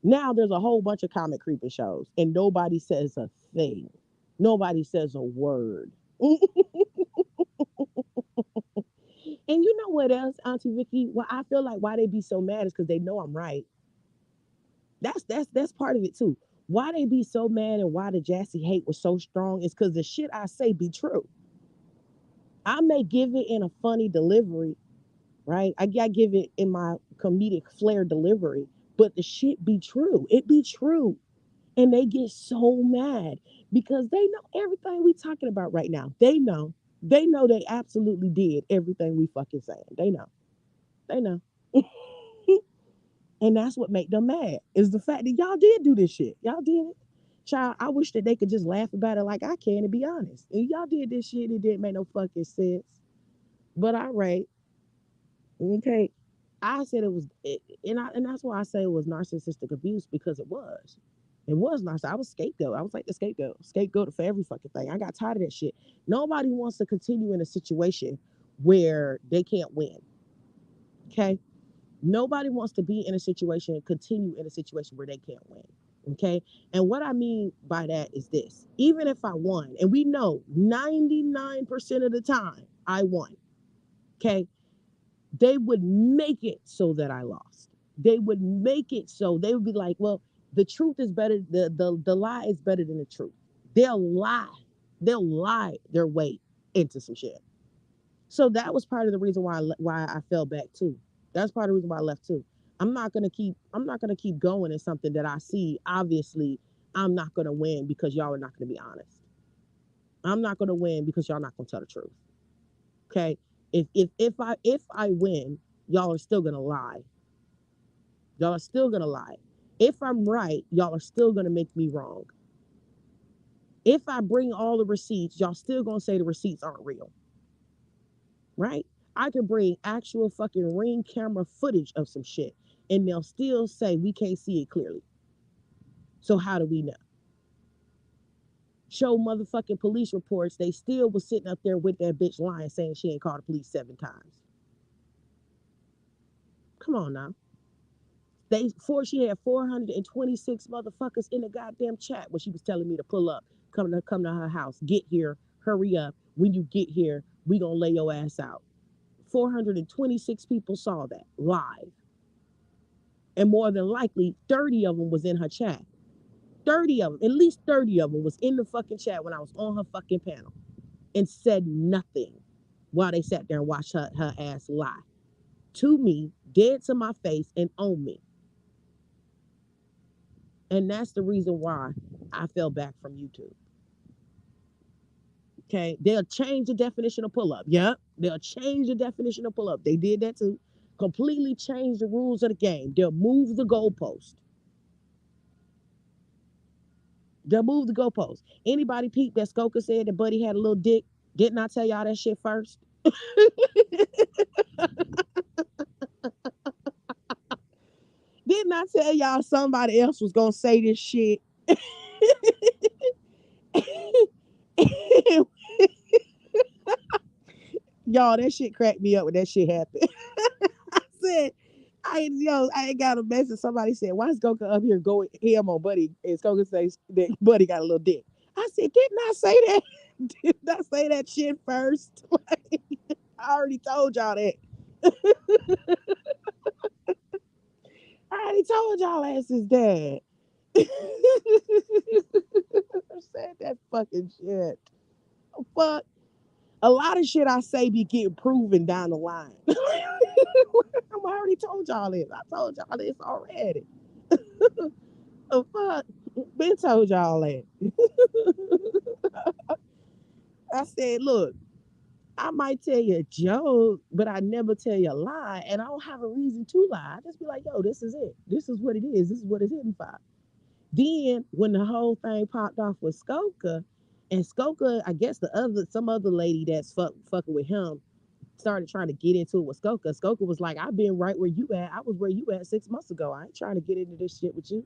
Now there's a whole bunch of comment creeping shows, and nobody says a nothing. Nobody says a word. And you know what else, Auntie Vicky? Well, I feel like why they be so mad is because they know I'm right. That's part of it too. Why they be so mad and why the Jassy hate was so strong is because the shit I say be true. I may give it in a funny delivery, right? I give it in my comedic flair delivery, but the shit be true. It be true. And they get so mad because they know everything we talking about right now. They know. They know they absolutely did everything we fucking saying. They know. They know. And that's what make them mad is the fact that y'all did do this shit. Y'all did it. Child, I wish that they could just laugh about it like I can and be honest. And y'all did this shit. It didn't make no fucking sense. But all right. Okay. I said it was, and that's why I say it was narcissistic abuse because it was. It was narcissistic. I was scapegoat. I was like the scapegoat for every fucking thing. I got tired of that shit. Nobody wants to continue in a situation where they can't win. Okay. Nobody wants to be in a situation, continue in a situation where they can't win. Okay. And what I mean by that is this: even if I won, and we know 99% of the time I won, okay, they would make it so that I lost. They would make it so they would be like, well, the truth is better, the lie is better than the truth. They'll lie. They'll lie their way into some shit. So that was part of the reason why I fell back too. That's part of the reason why I left too. I'm not gonna keep going in something that I see obviously I'm not gonna win because y'all are not gonna be honest. I'm not gonna win because y'all not gonna tell the truth. Okay. If I win, y'all are still gonna lie. Y'all are still gonna lie. If I'm right, y'all are still gonna make me wrong. If I bring all the receipts, y'all still gonna say the receipts aren't real. Right? I could bring actual fucking ring camera footage of some shit and they'll still say we can't see it clearly. So how do we know? Show motherfucking police reports. They still was sitting up there with that bitch lying saying she ain't called the police 7 times. Come on now. She had 426 motherfuckers in the goddamn chat when she was telling me to pull up, come to her house, get here, hurry up. When you get here, we gonna lay your ass out. 426 people saw that live. And more than likely, 30 of them was in her chat. 30 of them, at least 30 of them was in the fucking chat when I was on her fucking panel and said nothing while they sat there and watched her ass lie to me, dead to my face and on me. And that's the reason why I fell back from YouTube. Okay. They'll change the definition of pull up. Yep. They'll change the definition of pull up. They did that too. Completely change the rules of the game. They'll move the goalpost. They'll move the goalpost. Anybody peep that Skoka said that Buddy had a little dick? Didn't I tell y'all that shit first? Didn't I tell y'all somebody else was gonna say this shit? Y'all, that shit cracked me up when that shit happened. I said, I ain't got a message. Somebody said, why is Goka up here going ham on Buddy? And Skoka says that Buddy got a little dick. I said, didn't I say that? Didn't I say that shit first? Like, I already told y'all that. I already told y'all ass is dead. I said that fucking shit. Fuck. A lot of shit I say be getting proven down the line. I already told y'all this. I told y'all this already. Oh fuck. Been told y'all that. I said, look, I might tell you a joke, but I never tell you a lie, and I don't have a reason to lie. I just be like, yo, this is it. This is what it is. This is what it's hitting for. Then when the whole thing popped off with Skoka, and Skoka, I guess some other lady that's fucking with him started trying to get into it with Skoka. Skoka was like, I've been right where you at. I was where you at 6 months ago. I ain't trying to get into this shit with you.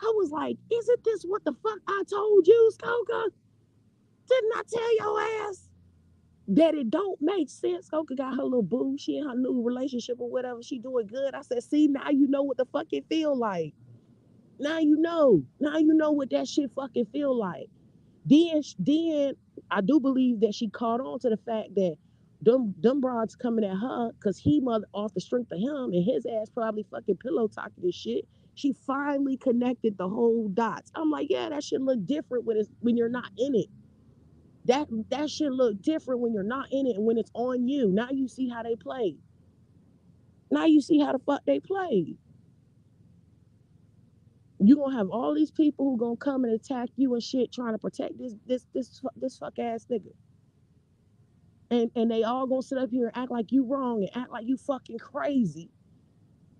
I was like, isn't this what the fuck I told you, Skoka? Didn't I tell your ass that it don't make sense? Skoka got her little boo. She in her new relationship or whatever. She doing good. I said, see, now you know what the fuck it feel like. Now you know. Now you know what that shit fucking feel like. Then I do believe that she caught on to the fact that them broads coming at her because he mother off the strength of him and his ass probably fucking pillow talking this shit. She finally connected the whole dots. I'm like, yeah, that should look different when you're not in it. That should look different when you're not in it and when it's on you. Now you see how they play. Now you see how the fuck they play. You gonna have all these people who gonna come and attack you and shit, trying to protect this fuck ass nigga. And they all gonna sit up here and act like you wrong and act like you fucking crazy,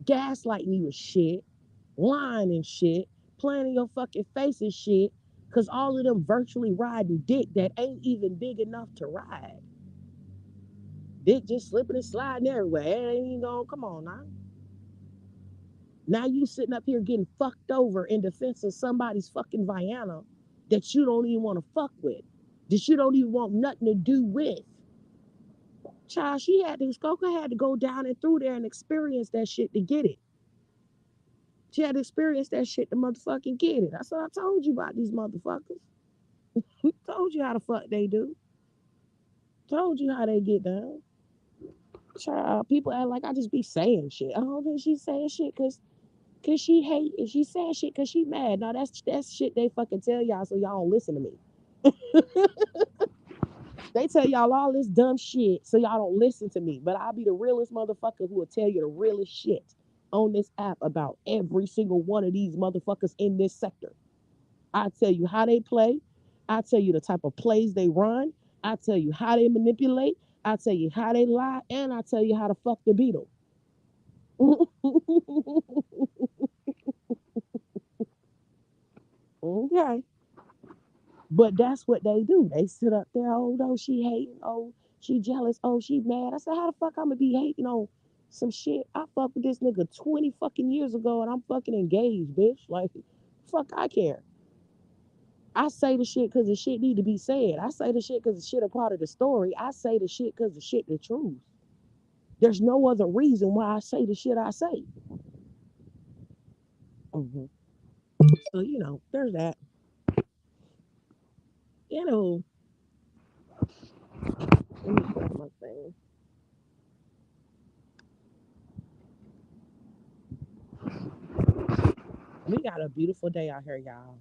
gaslighting you and shit, lying and shit, playing in your fucking face and shit, cause all of them virtually riding dick that ain't even big enough to ride. Dick just slipping and sliding everywhere. It ain't even gonna come on now. Now you sitting up here getting fucked over in defense of somebody's fucking Vienna that you don't even want to fuck with, that you don't even want nothing to do with. Child, Coco had to go down and through there and experience that shit to get it. She had to experience that shit to motherfucking get it. That's what I told you about these motherfuckers. Told you how the fuck they do. Told you how they get down. Child, people act like I just be saying shit. I don't think she's saying shit cause she hate and she saying shit cause she mad. Now that's shit they fucking tell y'all so y'all don't listen to me. They tell y'all all this dumb shit so y'all don't listen to me. But I'll be the realest motherfucker who will tell you the realest shit on this app about every single one of these motherfuckers in this sector. I tell you how they play. I tell you the type of plays they run. I tell you how they manipulate. I tell you how they lie. And I tell you how to fuck the beetle. Okay. But that's what they do. They sit up there, oh no, she hating, oh, she jealous, oh, she mad. I said, how the fuck I'm gonna be hating on some shit? I fucked with this nigga 20 fucking years ago and I'm fucking engaged, bitch. Like, fuck I care. I say the shit because the shit need to be said. I say the shit because the shit a part of the story. I say the shit because the shit the truth. There's no other reason why I say the shit I say. Hmm. So, there's that. You know, let me grab my thing. We got a beautiful day out here, y'all.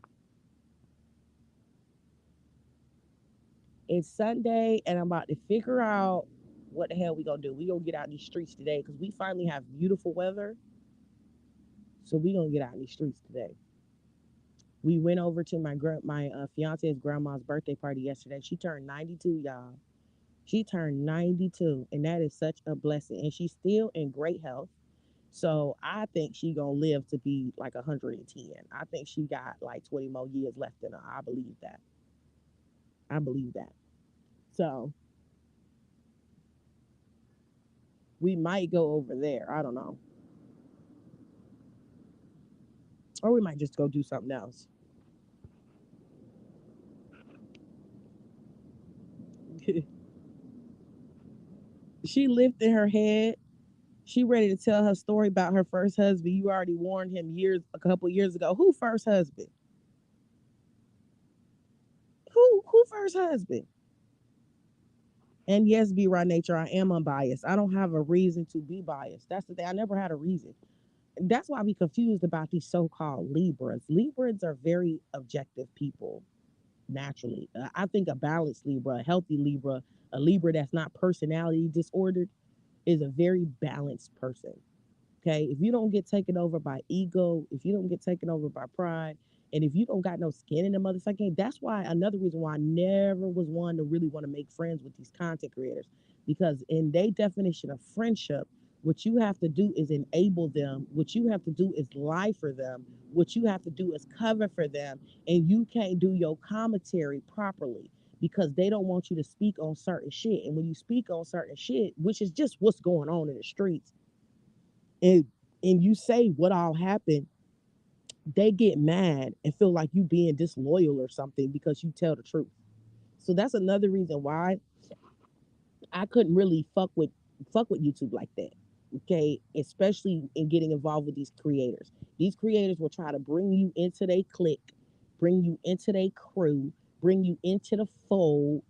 It's Sunday, and I'm about to figure out what the hell we gonna do. We gonna get out in these streets today because we finally have beautiful weather. So we gonna get out in these streets today. We went over to my fiance's grandma's birthday party yesterday. She turned 92, y'all. She turned 92, and that is such a blessing. And she's still in great health. So I think she gonna live to be like 110. I think she got like 20 more years left in her. I believe that. I believe that. So we might go over there. I don't know. Or we might just go do something else. She lifted her head. She ready to tell her story about her first husband. You already warned him a couple years ago. Who first husband? Who first husband? And yes, be right nature. I am unbiased. I don't have a reason to be biased. That's the thing. I never had a reason. That's why I be confused about these so-called Libras. Libras are very objective people naturally. I think a balanced Libra, a healthy Libra, a Libra that's not personality disordered is a very balanced person. Okay. If you don't get taken over by ego, if you don't get taken over by pride, and if you don't got no skin in the motherfucking game, that's why another reason why I never was one to really want to make friends with these content creators. Because in their definition of friendship, what you have to do is enable them. What you have to do is lie for them. What you have to do is cover for them. And you can't do your commentary properly because they don't want you to speak on certain shit. And when you speak on certain shit, which is just what's going on in the streets, and you say what all happened, they get mad and feel like you being disloyal or something because you tell the truth. So that's another reason why I couldn't really fuck with YouTube like that. Okay, especially in getting involved with these creators. These creators will try to bring you into their clique, bring you into their crew, bring you into the fold,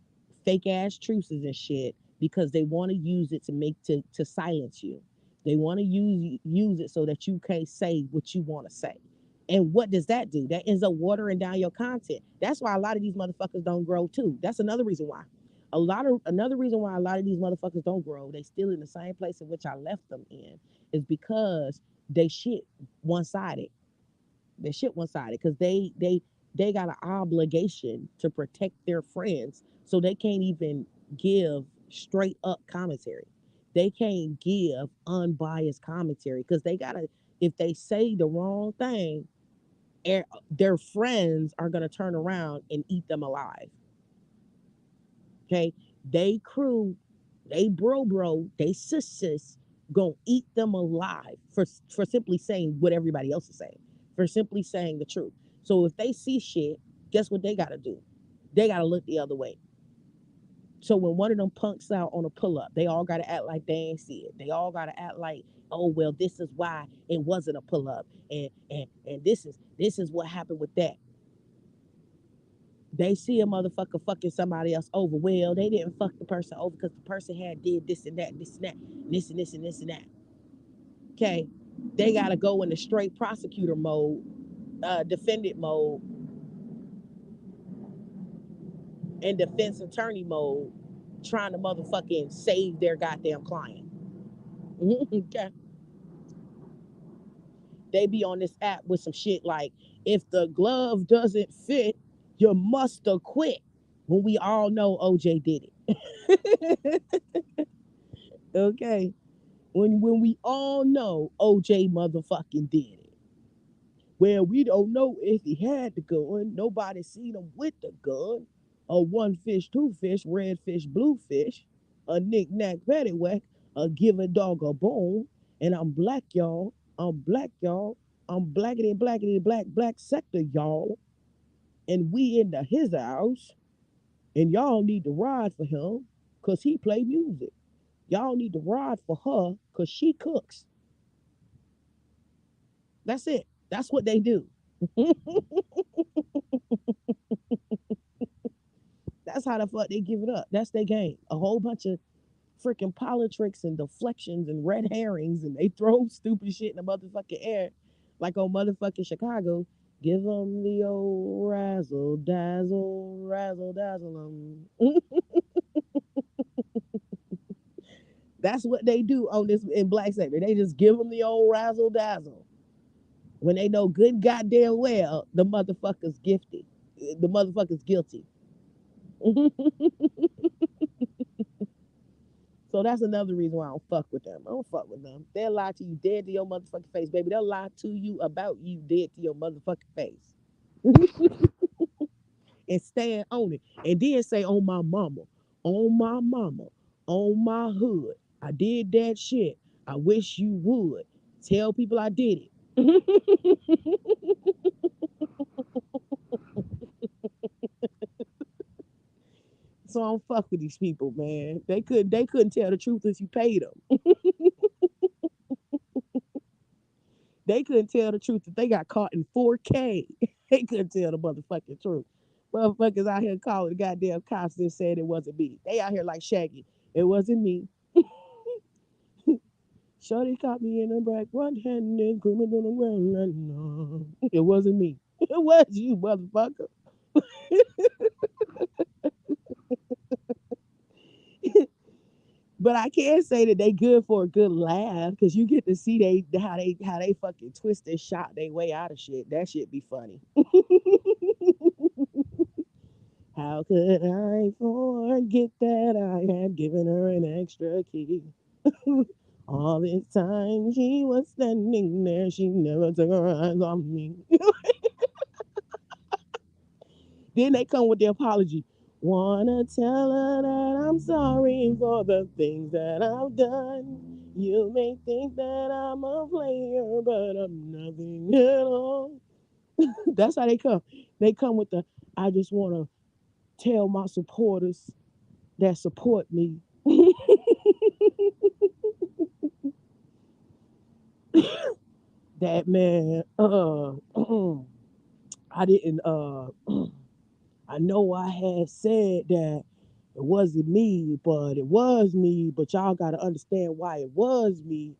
fake ass truces and shit, because they want to use it to to silence you. They want to use it so that you can't say what you want to say. And what does that do? That ends up watering down your content. That's why a lot of these motherfuckers don't grow too. That's another reason why. Another reason why a lot of these motherfuckers don't grow, they still in the same place in which I left them in, is because they shit one sided. They shit one sided because they got an obligation to protect their friends, so they can't even give straight up commentary. They can't give unbiased commentary because they gotta. If they say the wrong thing, their friends are gonna turn around and eat them alive. Okay, they crew, they sis gonna eat them alive for simply saying what everybody else is saying, for simply saying the truth. So if they see shit, guess what they gotta do? They gotta look the other way. So when one of them punks out on a pull up, they all gotta act like they ain't see it. They all gotta act like, oh well, this is why it wasn't a pull up, and this is what happened with that. They see a motherfucker fucking somebody else over. Well, they didn't fuck the person over because the person had did this and that, this and that, this and this and this and that. Okay, they gotta go in the straight prosecutor mode, defendant mode, and defense attorney mode, trying to motherfucking save their goddamn client. Okay, they be on this app with some shit like, if the glove doesn't fit, you must have quit. When we all know OJ did it. Okay, when we all know OJ motherfucking did it. Well, we don't know if he had the gun. Nobody seen him with the gun. A one fish, two fish, red fish, blue fish, a knick knack paddywhack, a give a dog a bone. And I'm black, y'all. I'm black, y'all. I'm blackity black sector, y'all. And we in the his house. And y'all need to ride for him because he play music. Y'all need to ride for her because she cooks. That's it. That's what they do. That's how the fuck they give it up. That's their game. A whole bunch of freaking politricks and deflections and red herrings, and they throw stupid shit in the motherfucking air, like on motherfucking Chicago. Give them the old razzle dazzle 'em. That's what they do on this in black sector. They just give them the old razzle dazzle when they know good goddamn well the motherfucker's gifted, the motherfucker's guilty. So that's another reason why I don't fuck with them. I don't fuck with them. They'll lie to you dead to your motherfucking face, baby. They'll lie to you about you dead to your motherfucking face. And stand on it. And then say, on my mama, on my hood. I did that shit. I wish you would. Tell people I did it. So I don't fuck with these people, man. They couldn't tell the truth if you paid them. They couldn't tell the truth if they got caught in 4K. They couldn't tell the motherfucking truth. Motherfuckers out here calling the goddamn cops and said it wasn't me. They out here like Shaggy. It wasn't me. Shorty caught me in the back, one hand and screaming on the ground. No, it wasn't me. It was you, motherfucker. But I can say that they good for a good laugh because you get to see how they fucking twist and shot their way out of shit. That shit be funny. How could I forget that I had given her an extra key? All this time she was standing there, she never took her eyes off me. Then they come with the apology. Wanna tell her that I'm sorry for the things that I've done. You may think that I'm a player, but I'm nothing at all. That's how they come. They come with the, I just wanna tell my supporters that support me. That man, I didn't I know I had said that it wasn't me, but it was me. But y'all got to understand why it was me,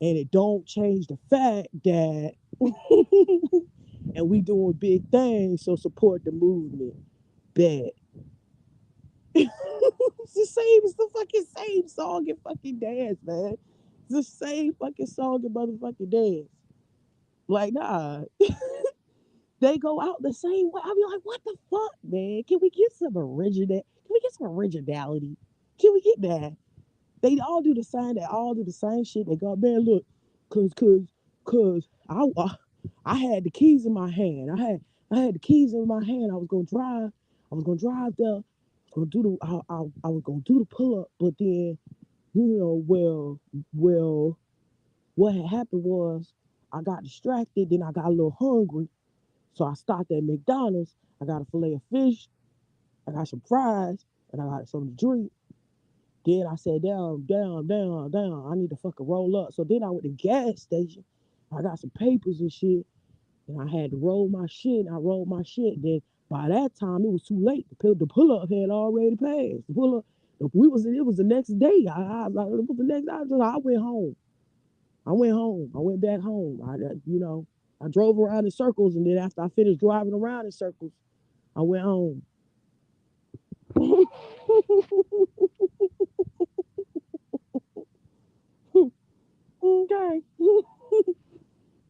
and it don't change the fact that and we doing big things. So support the movement. Bet. It's the same. It's the fucking same song and fucking dance, man. It's the same fucking song and motherfucking dance. Like, nah, they go out the same way. I be like, what the fuck, man? Can we get some original? Can we get some originality? Can we get that? They all do the same. They all do the same shit. They go, man, look, cause I had the keys in my hand. I had the keys in my hand. I was gonna drive. I was gonna drive there. Gonna do the. I was gonna do the pull up, but then well, what had happened was I got distracted. Then I got a little hungry, so I stopped at McDonald's. I got a fillet of fish. I got some fries, and I got something to drink. Then I said, down. I need to fucking roll up. So then I went to the gas station. I got some papers and shit. And I had to roll my shit. And I rolled my shit. Then by that time, it was too late. The pull up had already passed. The pull up, it was the next day. It was the next. I went home. I went home. I went back home. I drove around in circles, and then after I finished driving around in circles, I went home. Okay.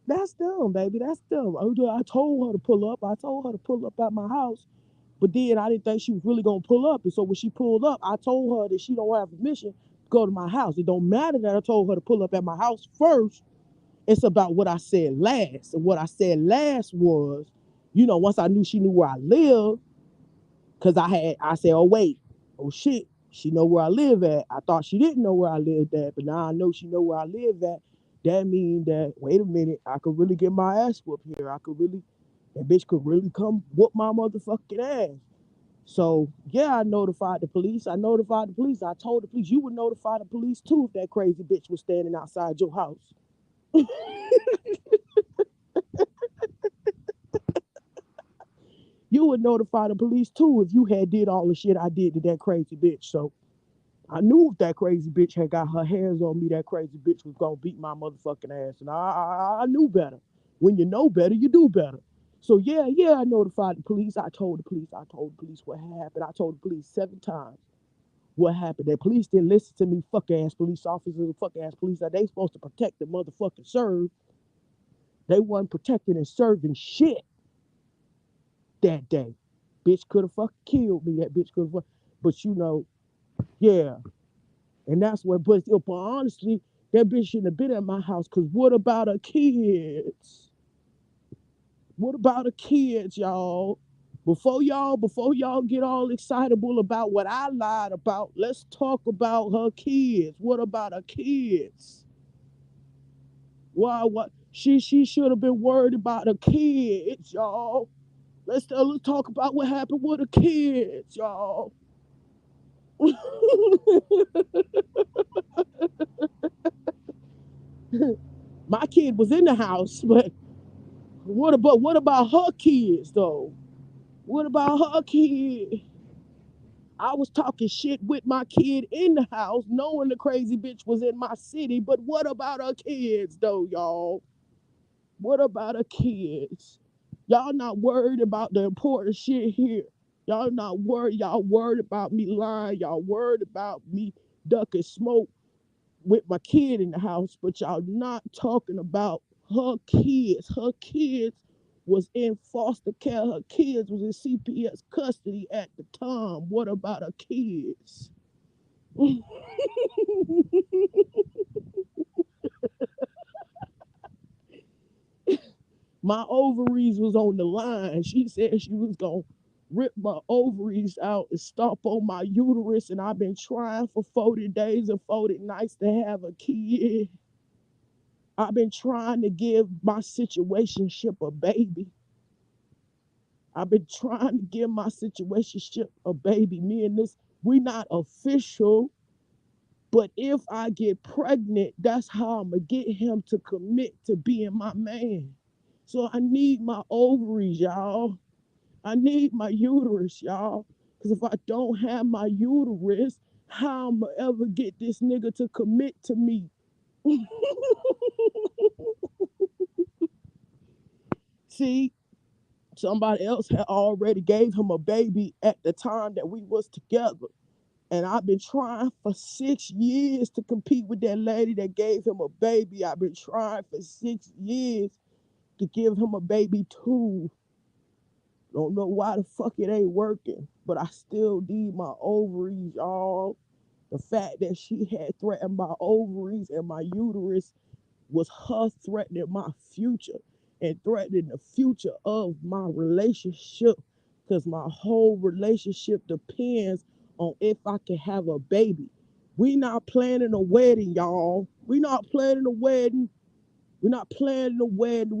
That's them, baby. That's them. I told her to pull up. I told her to pull up at my house. But then I didn't think she was really gonna pull up. And so when she pulled up, I told her that she don't have permission to go to my house. It don't matter that I told her to pull up at my house first. It's about what I said last. And what I said last was, once I knew she knew where I lived, because I said, oh wait, oh shit, she know where I live at. I thought she didn't know where I lived at, but now I know she know where I live at. That means that, wait a minute, I could really get my ass whooped here. That bitch could really come whoop my motherfucking ass. So yeah, I notified the police. I told the police you would notify the police too if that crazy bitch was standing outside your house. You would notify the police too if you had did all the shit I did to that crazy bitch. So I knew if that crazy bitch had got her hands on me, that crazy bitch was gonna beat my motherfucking ass. And I knew better. When you know better, you do better. So yeah, I notified the police. I told the police what happened. I told the police 7 times what happened. The police didn't listen to me, fuck ass police officers, fuck ass police. They supposed to protect the motherfucking serve. They wasn't protecting and serving shit that day. Bitch could have fucking killed me. That bitch could have, but yeah. And that's what, but honestly, that bitch shouldn't have been at my house. Cause what about her kids? What about her kids, y'all? Before y'all get all excitable about what I lied about, let's talk about her kids. What about her kids? Why? What? She should have been worried about her kids, y'all. Let's talk about what happened with the kids, y'all. My kid was in the house, but what about her kids though? What about her kid? I was talking shit with my kid in the house, knowing the crazy bitch was in my city. But what about her kids though, y'all? What about her kids? Y'all not worried about the important shit here. Y'all not worried. Y'all worried about me lying. Y'all worried about me ducking smoke with my kid in the house, but y'all not talking about her kids. Her kids was in foster care. Her kids was in CPS custody at the time. What about her kids? My ovaries was on the line. She said she was gonna rip my ovaries out and stomp on my uterus, and I've been trying for 40 days and 40 nights to have a kid. I've been trying to give my situationship a baby. I've been trying to give my situationship a baby. Me and this, we not official, but if I get pregnant, that's how I'm gonna get him to commit to being my man. So I need my ovaries, y'all. I need my uterus, y'all. Because if I don't have my uterus, how am I ever get this nigga to commit to me? See, somebody else had already gave him a baby at the time that we was together. And I've been trying for 6 years to compete with that lady that gave him a baby. I've been trying for 6 years to give him a baby too. Don't know why the fuck it ain't working, but I still need my ovaries, y'all. The fact that she had threatened my ovaries and my uterus was her threatening my future and threatening the future of my relationship because my whole relationship depends on if I can have a baby. We not planning a wedding, y'all. We not planning a wedding. We not planning a wedding.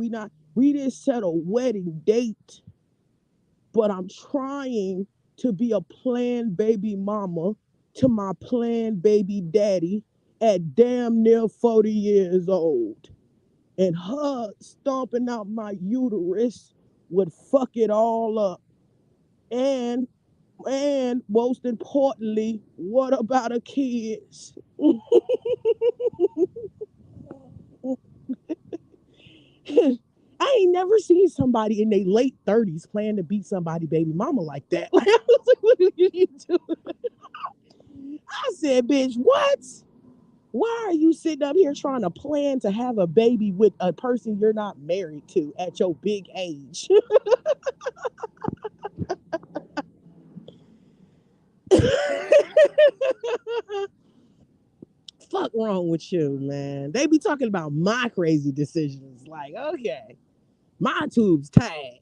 We didn't set a wedding date, but I'm trying to be a planned baby mama to my planned baby daddy at damn near 40 years old. And her stomping out my uterus would fuck it all up. And most importantly, what about the kids? I ain't never seen somebody in their late 30s plan to be somebody baby mama like that. Like, I was like, what are you doing? I said, bitch, what? Why are you sitting up here trying to plan to have a baby with a person you're not married to at your big age? Fuck wrong with you, man? They be talking about my crazy decisions. Like, okay, my tube's tied.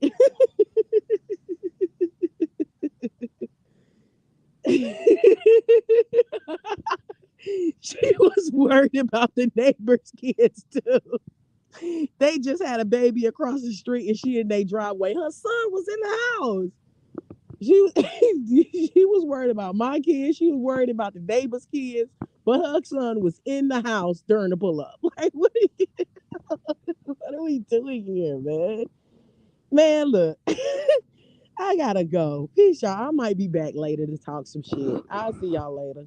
She was worried about the neighbors' kids too. They just had a baby across the street and she in their driveway. Her son was in the house. She was worried about my kids. She was worried about the neighbors' kids. But her son was in the house during the pull up. Like, what are we doing here, man? Man, look, I gotta go. Peace, y'all. I might be back later to talk some shit. I'll see y'all later.